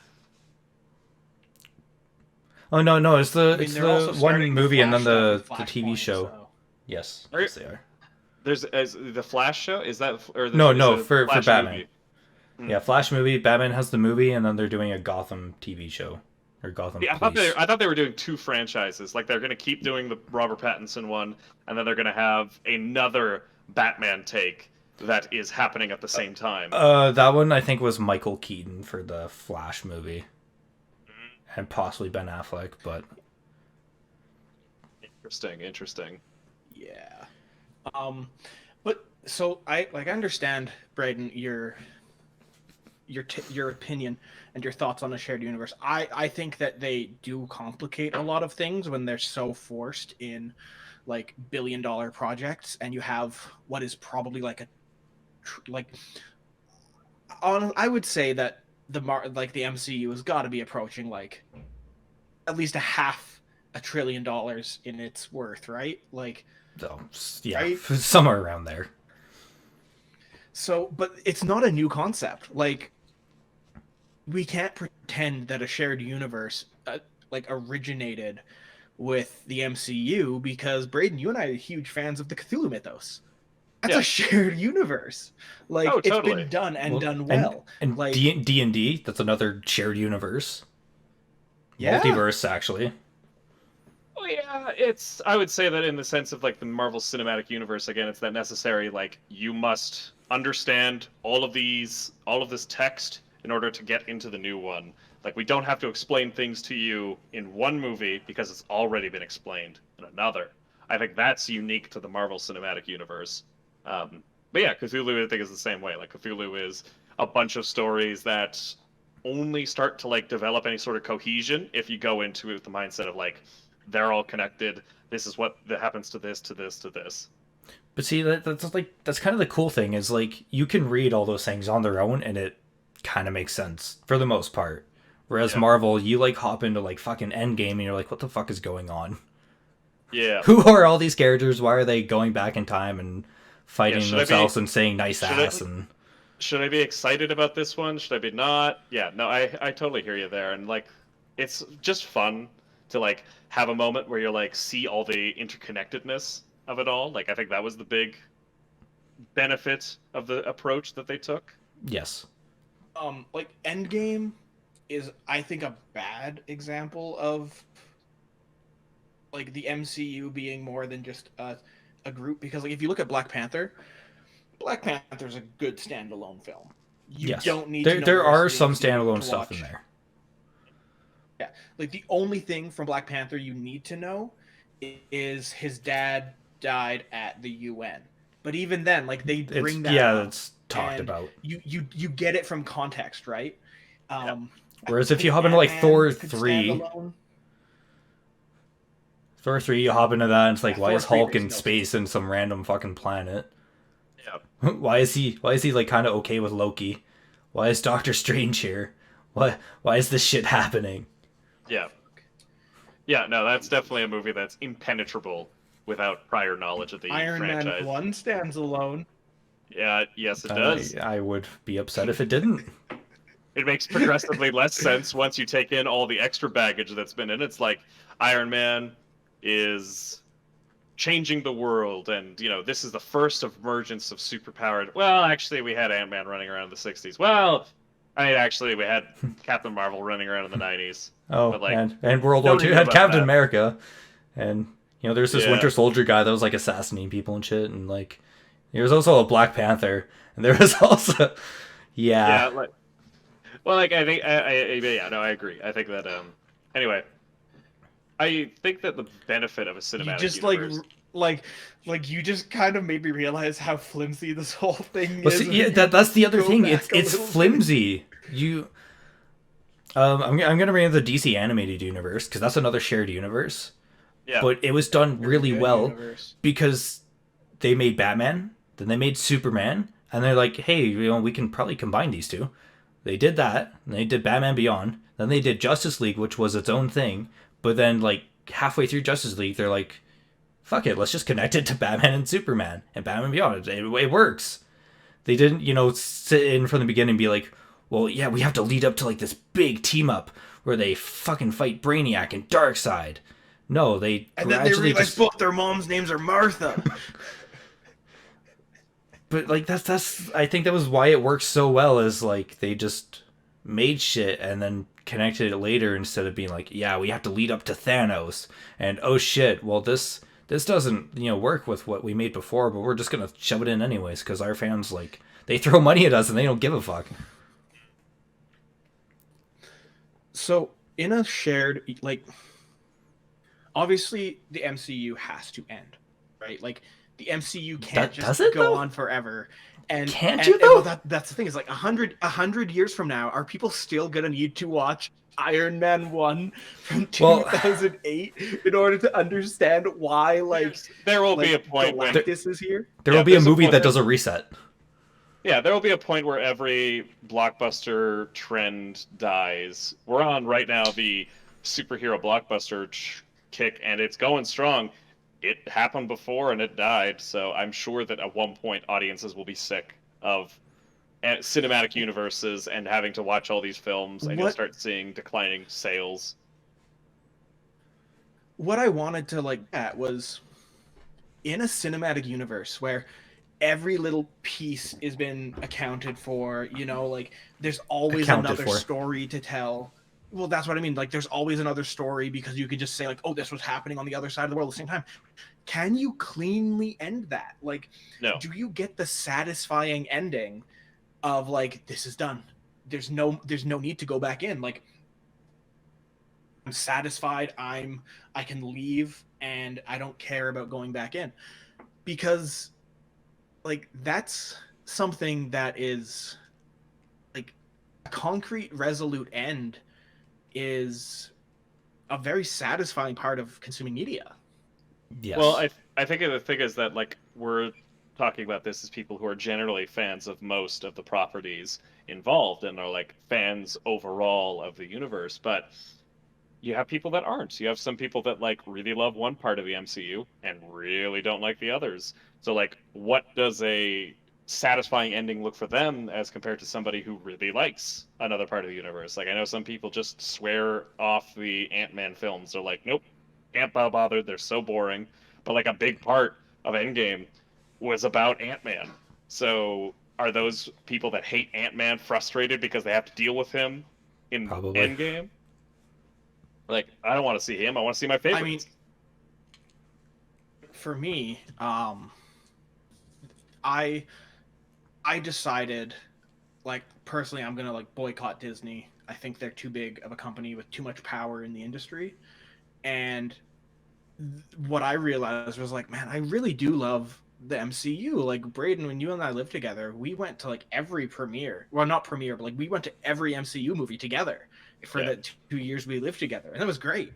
Oh no! It's the one movie and then the TV show. So. Yes, they are. There's the Flash show. Is that or no for Batman? Movie? Yeah, Flash movie. Batman has the movie, and then they're doing a Gotham TV show or Gotham Yeah, Police. I thought they were doing two franchises. Like they're going to keep doing the Robert Pattinson one, and then they're going to have another Batman take that is happening at the same time. That one I think was Michael Keaton for the Flash movie, and possibly Ben Affleck, but Interesting. Yeah. But so I understand, Brayden, your opinion and your thoughts on a shared universe. I think that they do complicate a lot of things when they're so forced in like billion-dollar projects, and you have what is probably like a I would say that the MCU has got to be approaching like at least $500 billion in its worth, right? Like, so, yeah, right? somewhere around there. So, but it's not a new concept. Like, we can't pretend that a shared universe like originated with the MCU, because Brayden, you and I are huge fans of the Cthulhu mythos. That's a shared universe. Like, it's been done and done well. And like D&D, that's another shared universe. Yeah. Multiverse, actually. Well, yeah, I would say that in the sense of like the Marvel Cinematic Universe, again, it's that necessary, like, you must understand all of this text in order to get into the new one. Like, we don't have to explain things to you in one movie because it's already been explained in another. I think that's unique to the Marvel Cinematic Universe. But yeah, Cthulhu, I think, is the same way. Like, Cthulhu is a bunch of stories that only start to like develop any sort of cohesion if you go into it with the mindset of like, they're all connected. This is what that happens to this, to this, to this. But see, that's kind of the cool thing, is like you can read all those things on their own and it kind of makes sense for the most part. Whereas Marvel, you like hop into like fucking Endgame and you're like, what the fuck is going on? Yeah. Who are all these characters? Why are they going back in time and fighting themselves and saying nice ass? And should I be excited about this one? Should I be not? Yeah, no, I totally hear you there. And like, it's just fun to like have a moment where you're like, see all the interconnectedness of it all. Like, I think that was the big benefit of the approach that they took. Yes. Like, Endgame is, I think, a bad example of like the MCU being more than just a group, because like if you look at Black Panther's a good standalone film. You don't need to know there are some standalone stuff in there. Yeah, like the only thing from Black Panther you need to know is his dad died at the UN. But even then, like, they bring that up, that's talked about. You get it from context, right? Whereas if you hop into like Thor 3, you hop into that and it's like, why is Hulk in space in some random fucking planet? Yeah. Why is he like kind of okay with Loki? Why is Doctor Strange here? Why is this shit happening? Yeah. Yeah, no, that's definitely a movie that's impenetrable without prior knowledge of the Iron franchise. Man 1 stands alone. Yeah, yes, it does. I would be upset if it didn't. It makes progressively less sense once you take in all the extra baggage that's been in it. It's like Iron Man is changing the world, and, you know, this is the first emergence of superpowered... Well, actually, we had Ant-Man running around in the 60s. Well, I mean, actually, we had Captain Marvel running around in the 90s. Oh, but, like, and World War II had Captain America, and, you know, there's this Winter Soldier guy that was, like, assassinating people and shit, and, like, there was also a Black Panther, and there was also... Yeah, like... Well, like, I think... I agree. I think that, anyway... I think that the benefit of a cinematic universe... Like you just kind of made me realize how flimsy this whole thing is. See, yeah, that's the other thing. It's flimsy. I'm gonna bring up the DC animated universe because that's another shared universe. Yeah. But it was done really well because they made Batman, then they made Superman, and they're like, hey, you know, we can probably combine these two. They did that, and they did Batman Beyond, then they did Justice League, which was its own thing. But then, like, halfway through Justice League, they're like, fuck it, let's just connect it to Batman and Superman and Batman Beyond. It works. They didn't, you know, sit in from the beginning and be like, well, yeah, we have to lead up to, like, this big team-up where they fucking fight Brainiac and Darkseid. No, they and then they realize both their moms' names are Martha. But, like, that's I think that was why it works so well, is, like, they just made shit and then connected it later instead of being like, yeah, we have to lead up to Thanos, and oh shit, well this doesn't work with what we made before, but we're just gonna shove it in anyways because our fans like they throw money at us and they don't give a fuck. So in a shared like, obviously the MCU has to end, right? Like the MCU can't just go on forever. And can't you though? Well, that's the thing, is like 100 years from now, are people still gonna need to watch Iron Man 1 from 2008 in order to understand why there will be a point when this is here? There will be a movie that does a reset. Yeah, there will be a point where every blockbuster trend dies. We're on right now the superhero blockbuster kick, and it's going strong. It happened before and it died, so I'm sure that at one point audiences will be sick of cinematic universes and having to watch all these films, and you'll start seeing declining sales. What I wanted to was in a cinematic universe where every little piece has been accounted for, there's always another story to tell. Well, that's what I mean. Like, there's always another story because you could just say, like, oh, this was happening on the other side of the world at the same time. Can you cleanly end that? Like, no. Do you get the satisfying ending of, like, this is done? There's no need to go back in. Like, I'm satisfied. I can leave, and I don't care about going back in. Because, like, that's something that is, like, a concrete, resolute end is a very satisfying part of consuming media. Yes. Well, I think the thing is that, like, we're talking about this as people who are generally fans of most of the properties involved and are, like, fans overall of the universe, but you have people that aren't. You have some people that, like, really love one part of the MCU and really don't like the others. So, like, what does a satisfying ending look for them as compared to somebody who really likes another part of the universe? Like, I know some people just swear off the Ant-Man films. They're like, nope, can't bother, they're so boring. But, like, a big part of Endgame was about Ant-Man. So are those people that hate Ant-Man frustrated because they have to deal with him in Endgame? Like, I don't want to see him, I want to see my favorites. I mean, for me, I decided, like, personally, I'm gonna, like, boycott Disney. I think they're too big of a company with too much power in the industry. And what I realized was, like, man, I really do love the MCU. Like, Brayden, when you and I lived together, we went to, like, every premiere. Well, not premiere, but, like, we went to every MCU movie together for the 2 years we lived together. And that was great.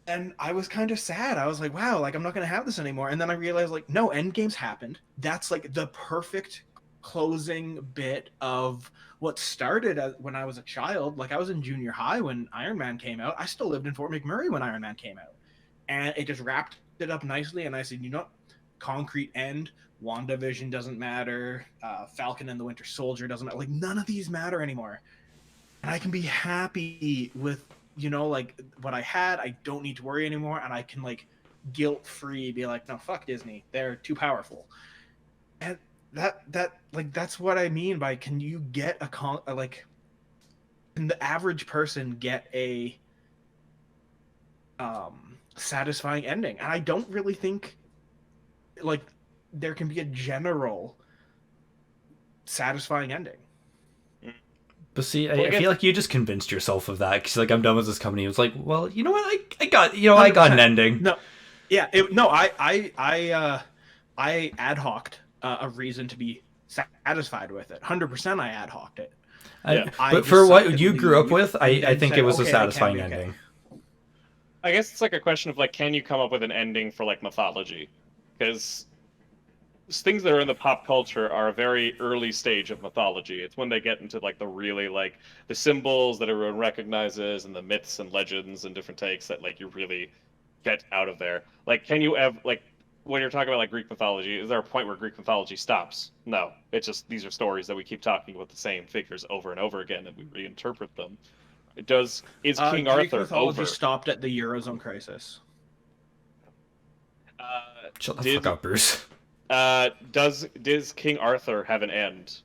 And I was kind of sad. I was like, wow, like, I'm not going to have this anymore. And then I realized, like, no, Endgame's happened. That's, like, the perfect closing bit of what started when I was a child. Like, I was in junior high when Iron Man came out. I still lived in Fort McMurray when Iron Man came out. And it just wrapped it up nicely. And I said, you know what? Concrete end. WandaVision doesn't matter. Falcon and the Winter Soldier doesn't matter. Like, none of these matter anymore. And I can be happy with, like, what I had. I don't need to worry anymore, and I can, like, guilt-free be like, no, fuck Disney, they're too powerful. And that's what I mean by, can you get can the average person get a satisfying ending? And I don't really think, like, there can be a general satisfying ending. But see, I feel like you just convinced yourself of that because, like, I'm done with this company. It was like, well, you know what? I got an ending. No, yeah, I ad hoc'd a reason to be satisfied with it. 100%, I ad hoc'd it. But for what you grew up with, I think it was a satisfying ending. I guess it's like a question of, like, can you come up with an ending for, like, mythology? Because things that are in the pop culture are a very early stage of mythology. It's when they get into, like, the really, like, the symbols that everyone recognizes and the myths and legends and different takes that, like, you really get out of there. Like, can you ever, like, when you're talking about, like, Greek mythology, is there a point where Greek mythology stops? No. It's just, these are stories that we keep talking about the same figures over and over again, and we reinterpret them. Is King Greek Arthur mythology over? Stopped at the Eurozone crisis. Shut the fuck up, Bruce. Does King Arthur have an end?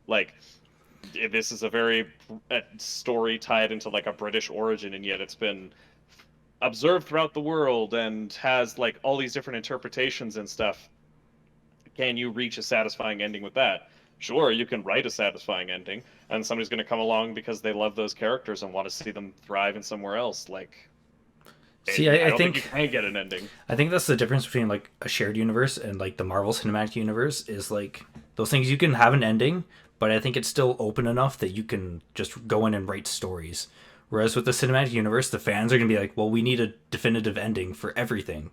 Like, this is a very story tied into like a British origin, and yet it's been observed throughout the world and has like all these different interpretations and stuff. Can you reach a satisfying ending with that? Sure, you can write a satisfying ending, and somebody's going to come along because they love those characters and want to see them thrive in somewhere else. Like, see, I I don't think you can get an ending. I think that's the difference between like a shared universe and like the Marvel Cinematic Universe is like those things you can have an ending, but I think it's still open enough that you can just go in and write stories. Whereas with the Cinematic Universe, the fans are going to be like, well, we need a definitive ending for everything.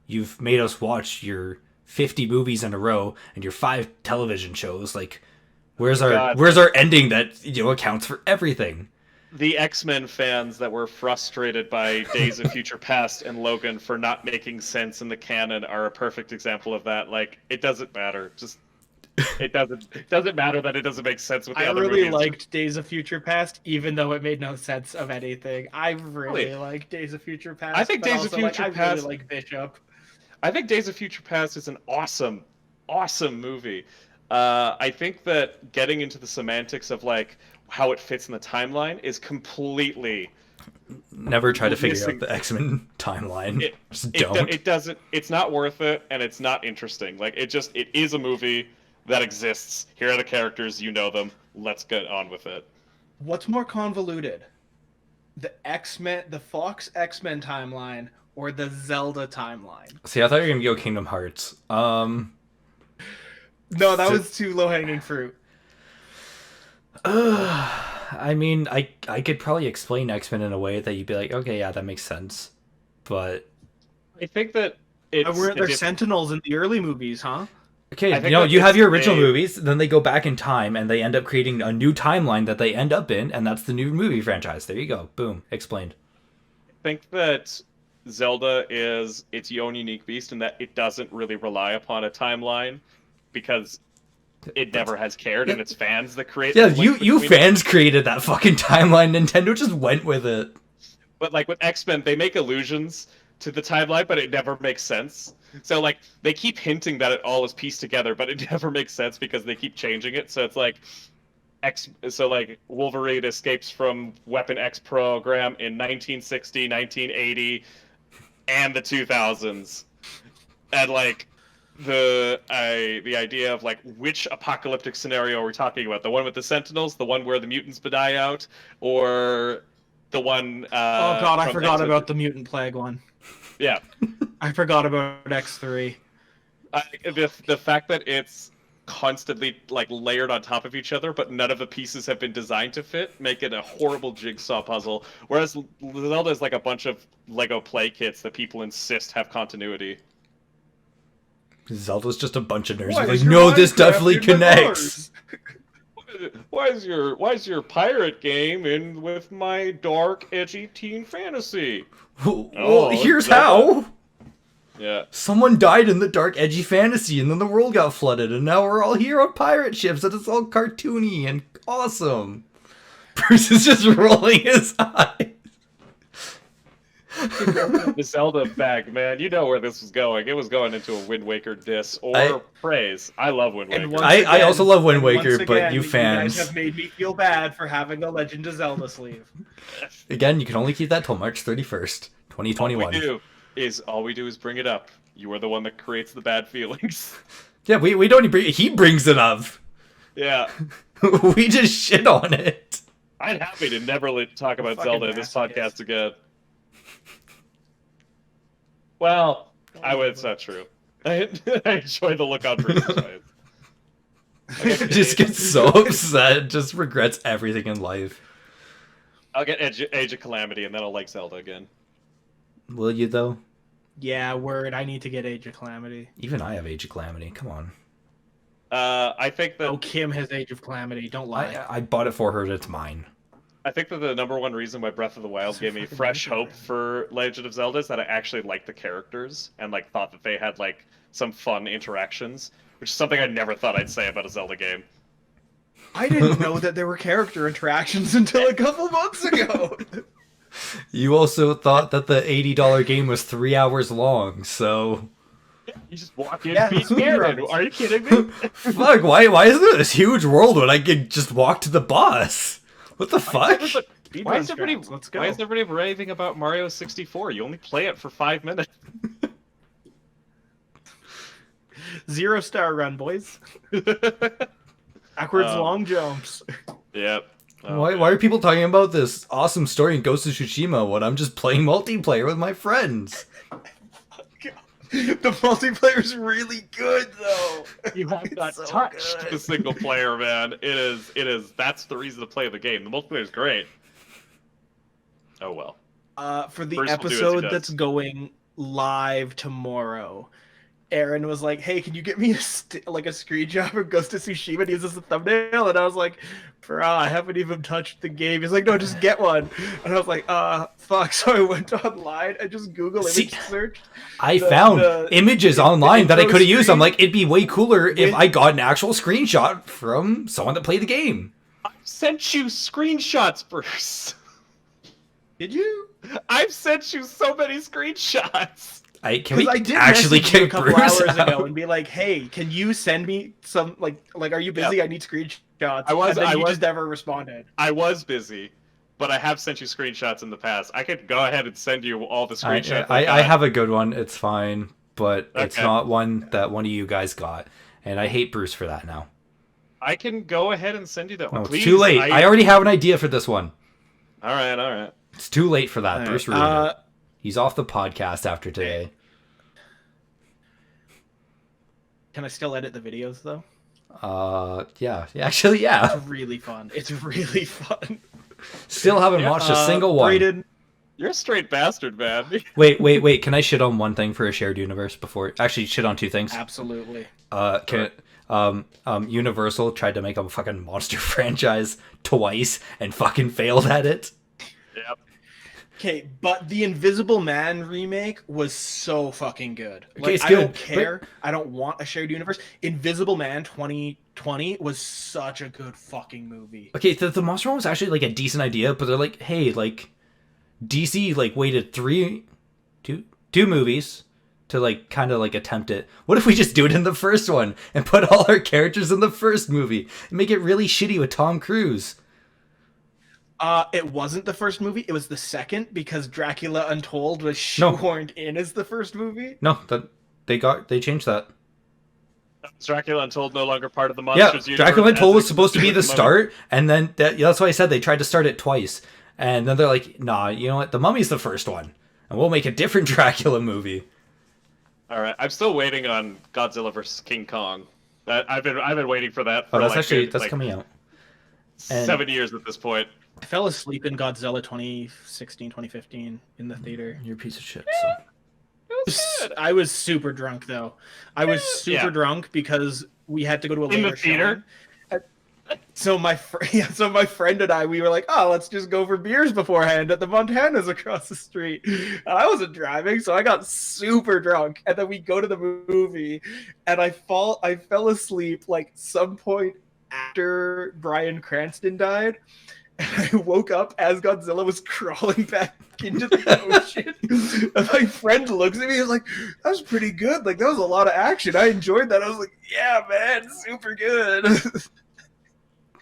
You've made us watch your 50 movies in a row and your 5 television shows. Like, where's our ending that, you know, accounts for everything? The X-Men fans that were frustrated by Days of Future Past and Logan for not making sense in the canon are a perfect example of that. Like, it doesn't matter. It doesn't matter that it doesn't make sense with the other movies. I really liked Days of Future Past, even though it made no sense of anything. I really like Days of Future Past. I think Days of Future Past. I really like Bishop. I think Days of Future Past is an awesome movie. I think that getting into the semantics of like how it fits in the timeline is completely. Never try to figure out the X-Men timeline. Just don't. It doesn't. It's not worth it, and it's not interesting. Like it is a movie that exists. Here are the characters. You know them. Let's get on with it. What's more convoluted? The X-Men, the Fox X-Men timeline, or the Zelda timeline? See, I thought you were gonna go Kingdom Hearts. No, that was too low-hanging fruit. I mean, I could probably explain X-Men in a way that you'd be like, okay, yeah, that makes sense. But I think that weren't there Sentinels in the early movies, huh? Okay, you know, you have your original movies, then they go back in time, and they end up creating a new timeline that they end up in, and that's the new movie franchise. There you go. Boom. Explained. I think that Zelda is its own unique beast in that it doesn't really rely upon a timeline because it never has cared, and it's fans that create. Yeah, you fans created that fucking timeline. Nintendo just went with it. But like with X-Men, they make allusions to the timeline, but it never makes sense. So like they keep hinting that it all is pieced together, but it never makes sense because they keep changing it. So it's like like Wolverine escapes from Weapon X program in 1960, 1980, and the 2000s, and like the idea of like which apocalyptic scenario are we talking about? The one with the Sentinels, the one where the mutants die out, or the one? Oh God, I forgot about the mutant plague one. Yeah, I forgot about X3. The fact that it's constantly like layered on top of each other, but none of the pieces have been designed to fit, make it a horrible jigsaw puzzle. Whereas Zelda is like a bunch of Lego play kits that people insist have continuity. Zelda's just a bunch of nerds. Like, no, this definitely connects. Why is your pirate game in with my dark, edgy teen fantasy? Well, here's how. Yeah. Someone died in the dark, edgy fantasy, and then the world got flooded, and now we're all here on pirate ships, and it's all cartoony and awesome. Bruce is just rolling his eyes. The Zelda bag, man. You know where this was going. It was going into a Wind Waker diss or praise. I love Wind Waker. I also love Wind Waker, but you fans have made me feel bad for having a Legend of Zelda sleeve. Again, you can only keep that till March 31st, 2021. All we do is bring it up. You are the one that creates the bad feelings. Yeah, we don't. He brings it up. Yeah. We just shit on it. I'm happy to never talk about Zelda in this podcast again. Well, it's not true. I enjoy the look on Bruce's face. Just gets so upset, just regrets everything in life. I'll get Age of Calamity, and then I'll like Zelda again. Will you, though? Yeah, word. I need to get Age of Calamity. Even I have Age of Calamity. Come on. I think that... Oh, Kim has Age of Calamity. Don't lie. I bought it for her. It's mine. I think that the number one reason why Breath of the Wild gave me fresh hope for Legend of Zelda is that I actually liked the characters and like thought that they had like some fun interactions, which is something I never thought I'd say about a Zelda game. I didn't know that there were character interactions until a couple months ago. You also thought that the $80 game was 3 hours long, so... You just walk in, Yeah, beat speed Ganon. runs. Are you kidding me? Fuck, why isn't there this huge world when I could just walk to the boss? What the fuck? Why is everybody? Let's go. Why is everybody raving about Mario 64? You only play it for 5 minutes. 0-star run, boys. Backwards long jumps. Yep. Oh, Why are people talking about this awesome story in Ghost of Tsushima when I'm just playing multiplayer with my friends? The multiplayer's really good, though. You have not so touched good. the single player, man. It is. That's the reason to play the game. The multiplayer's great. Oh well. For the Bruce will do as he episode does. that's going live tomorrow, Aaron was like, "Hey, can you get me a screenshot of Ghost of Tsushima and use this as a thumbnail?" And I was like, "Bro, I haven't even touched the game." He's like, "No, just get one." And I was like, fuck." So I went online and just Google image searched. I found images online that I could have used. I'm like, it'd be way cooler if I got an actual screenshot from someone that played the game. I've sent you screenshots, Bruce. Did you? I've sent you so many screenshots. Can we I did actually message you get a couple Bruce hours out? ago and be like, "Hey, can you send me some like are you busy? Yep. I need screenshots." I and then you was- just never responded. I was busy, but I have sent you screenshots in the past. I could go ahead and send you all the screenshots. I have a good one. It's fine, but it's Okay. not one that one of you guys got, and I hate Bruce for that now. I can go ahead and send you that one. No, it's Please, too late. I already have an idea for this one. All right. It's too late for that. All Bruce right, ruined it. He's off the podcast after today. Can I still edit the videos though? Yeah. Actually, yeah. It's really fun. It's really fun. Still haven't watched a single one. Brayden, You're a straight bastard, man. Wait. Can I shit on one thing for a shared universe before? Actually, shit on two things. absolutely. Universal tried to make a fucking monster franchise twice and fucking failed at it. Yep. Okay, but the Invisible Man remake was so fucking good. Okay, it's I good, don't care. I don't want a shared universe. Invisible Man 2020 was such a good fucking movie. Okay, the monster one was actually like a decent idea, but they're like, hey, like DC like waited two movies to like kind of like attempt it. What if we just do it in the first one and put all our characters in the first movie and make it really shitty with Tom Cruise? It wasn't the first movie. It was the second because Dracula Untold was shoehorned in as the first movie. No, they changed that. Is Dracula Untold no longer part of the Yeah, Monsters universe? Dracula Untold was as supposed to be the Mummy? start, and then that's why I said they tried to start it twice, and then they're like, nah, you know what? The Mummy's the first one, and we'll make a different Dracula movie. All right, I'm still waiting on Godzilla vs King Kong. I've been waiting for that. Oh, For that's coming out. And- 7 years at this point. I fell asleep in Godzilla 2016, 2015 in the theater. You're a piece of shit. It was good. I was super drunk though. I was super drunk because we had to go to a In the later theater? showing. So my friend and I, we were like, "Oh, let's just go for beers beforehand at the Montanas across the street." And I wasn't driving, so I got super drunk. And then we go to the movie, and I fell asleep like some point after Bryan Cranston died. And I woke up as Godzilla was crawling back into the ocean. And my friend looks at me and is like, "That was pretty good. Like, that was a lot of action. I enjoyed that." I was like, "Yeah, man, super good."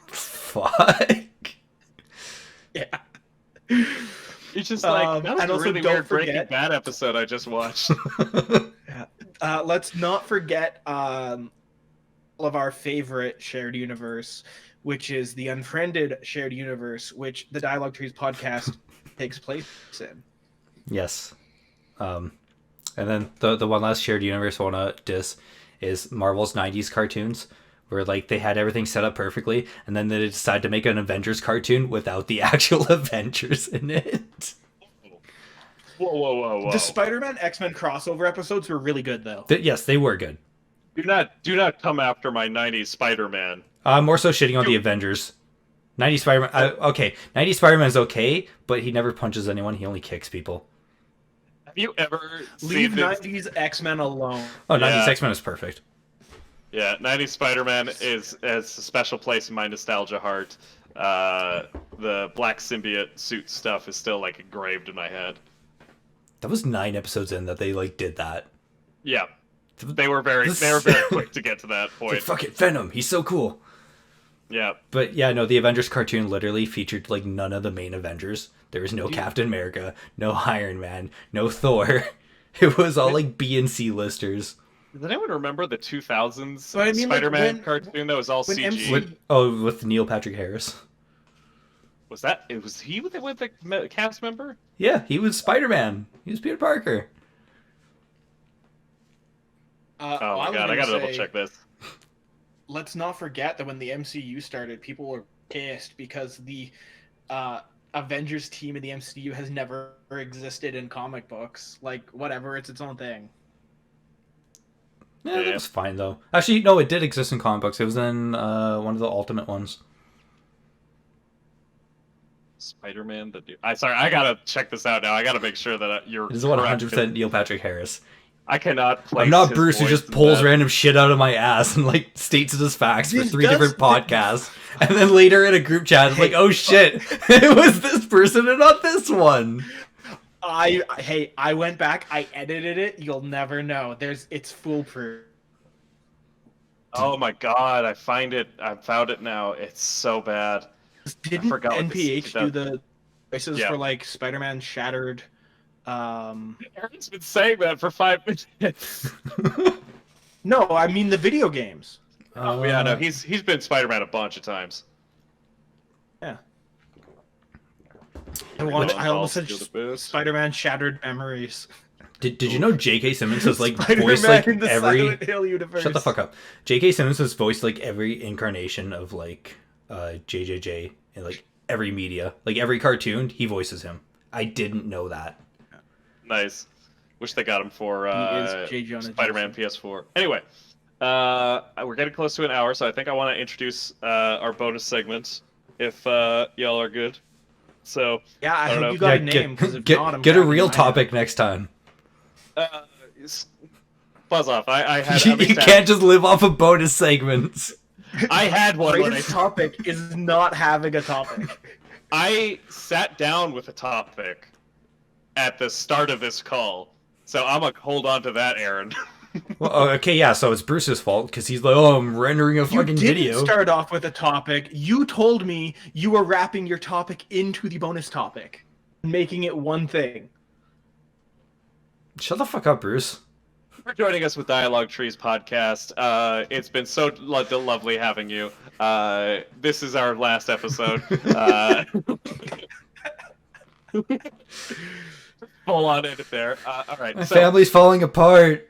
Fuck. Yeah. It's just like, that was and a also really don't weird Breaking forget- Bad episode I just watched. Let's not forget of our favorite shared universe, which is the Unfriended shared universe, which the Dialog Trees podcast takes place in. Yes. And then the one last shared universe I want to diss is Marvel's 90s cartoons, where like they had everything set up perfectly, and then they decided to make an Avengers cartoon without the actual Avengers in it. Whoa. The Spider-Man X-Men crossover episodes were really good, though. Yes, they were good. Do not come after my 90s Spider-Man. More so shitting on the Avengers. 90s Spider-Man, okay, 90s Spider-Man is okay, but he never punches anyone, he only kicks people. Have you ever Leave seen this? 90s X-Men alone. Oh, 90s Yeah. X-Men is perfect. Yeah, 90s Spider-Man has a special place in my nostalgia heart. The black symbiote suit stuff is still like engraved in my head. That was 9 episodes in that they like did that. Yeah. They were very quick to get to that point. Like, fuck it, Venom, he's so cool. Yeah. But yeah, no, the Avengers cartoon literally featured like none of the main Avengers. There was no Captain America, no Iron Man, no Thor. It was all like B and C listers. Does anyone remember the 2000s Spider-Man cartoon that was all CG? With Neil Patrick Harris. Was he with the cast member? Yeah, he was Spider-Man. He was Peter Parker. Oh my god, I gotta double check this. Let's not forget that when the MCU started, people were pissed because the Avengers team in the MCU has never existed in comic books. Like, whatever, it's its own thing. Yeah, that was fine though. Actually, no, it did exist in comic books. It was in one of the Ultimate ones. Spider-Man, sorry, I gotta check this out now. I gotta make sure that you're. It is 100% Neil Patrick Harris. I cannot place I'm not his Bruce who voice just in pulls that. random shit out of my ass and like states it as facts for This 3 does- different podcasts. And then later in a group chat, it's like, oh shit, it was this person and not this one. I went back, I edited it, you'll never know. It's foolproof. Oh my god, I found it now. It's so bad. Didn't forgot what NPH this- do the voices Yeah. for like Spider-Man Shattered? Aaron's been saying that for 5 minutes. No, I mean the video games. Oh yeah, no, he's been Spider-Man a bunch of times. Yeah. Everyone I almost said falls to the boost. Spider-Man Shattered Memories. Did you know J.K. Simmons has like Spider-Man voiced like in the every... Silent Hill universe. Shut the fuck up. J.K. Simmons has voiced like every incarnation of like JJJ in like every media. Like every cartoon, he voices him. I didn't know that. Nice. Wish they got him for He is J. Jonah Spider-Man PS4. Anyway, we're getting close to an hour, so I think I want to introduce our bonus segment, if y'all are good. So Yeah, I don't hope know. you got a name, because if not, I'm get a cracking real my topic next time. buzz off. I had You at least can't just live off of bonus segments. I had one. When Brayden's topic is not having a topic. I sat down with a topic at the start of this call, so I'm gonna hold on to that, Aaron. Well, okay, yeah, so it's Bruce's fault because he's like, oh, I'm rendering a You fucking didn't video. start off with a topic. You told me you were wrapping your topic into the bonus topic, making it one thing. Shut the fuck up, Bruce. For joining us with Dialog Trees podcast. It's been so lovely having you. This is our last episode. Full on edit there. All right. My family's falling apart.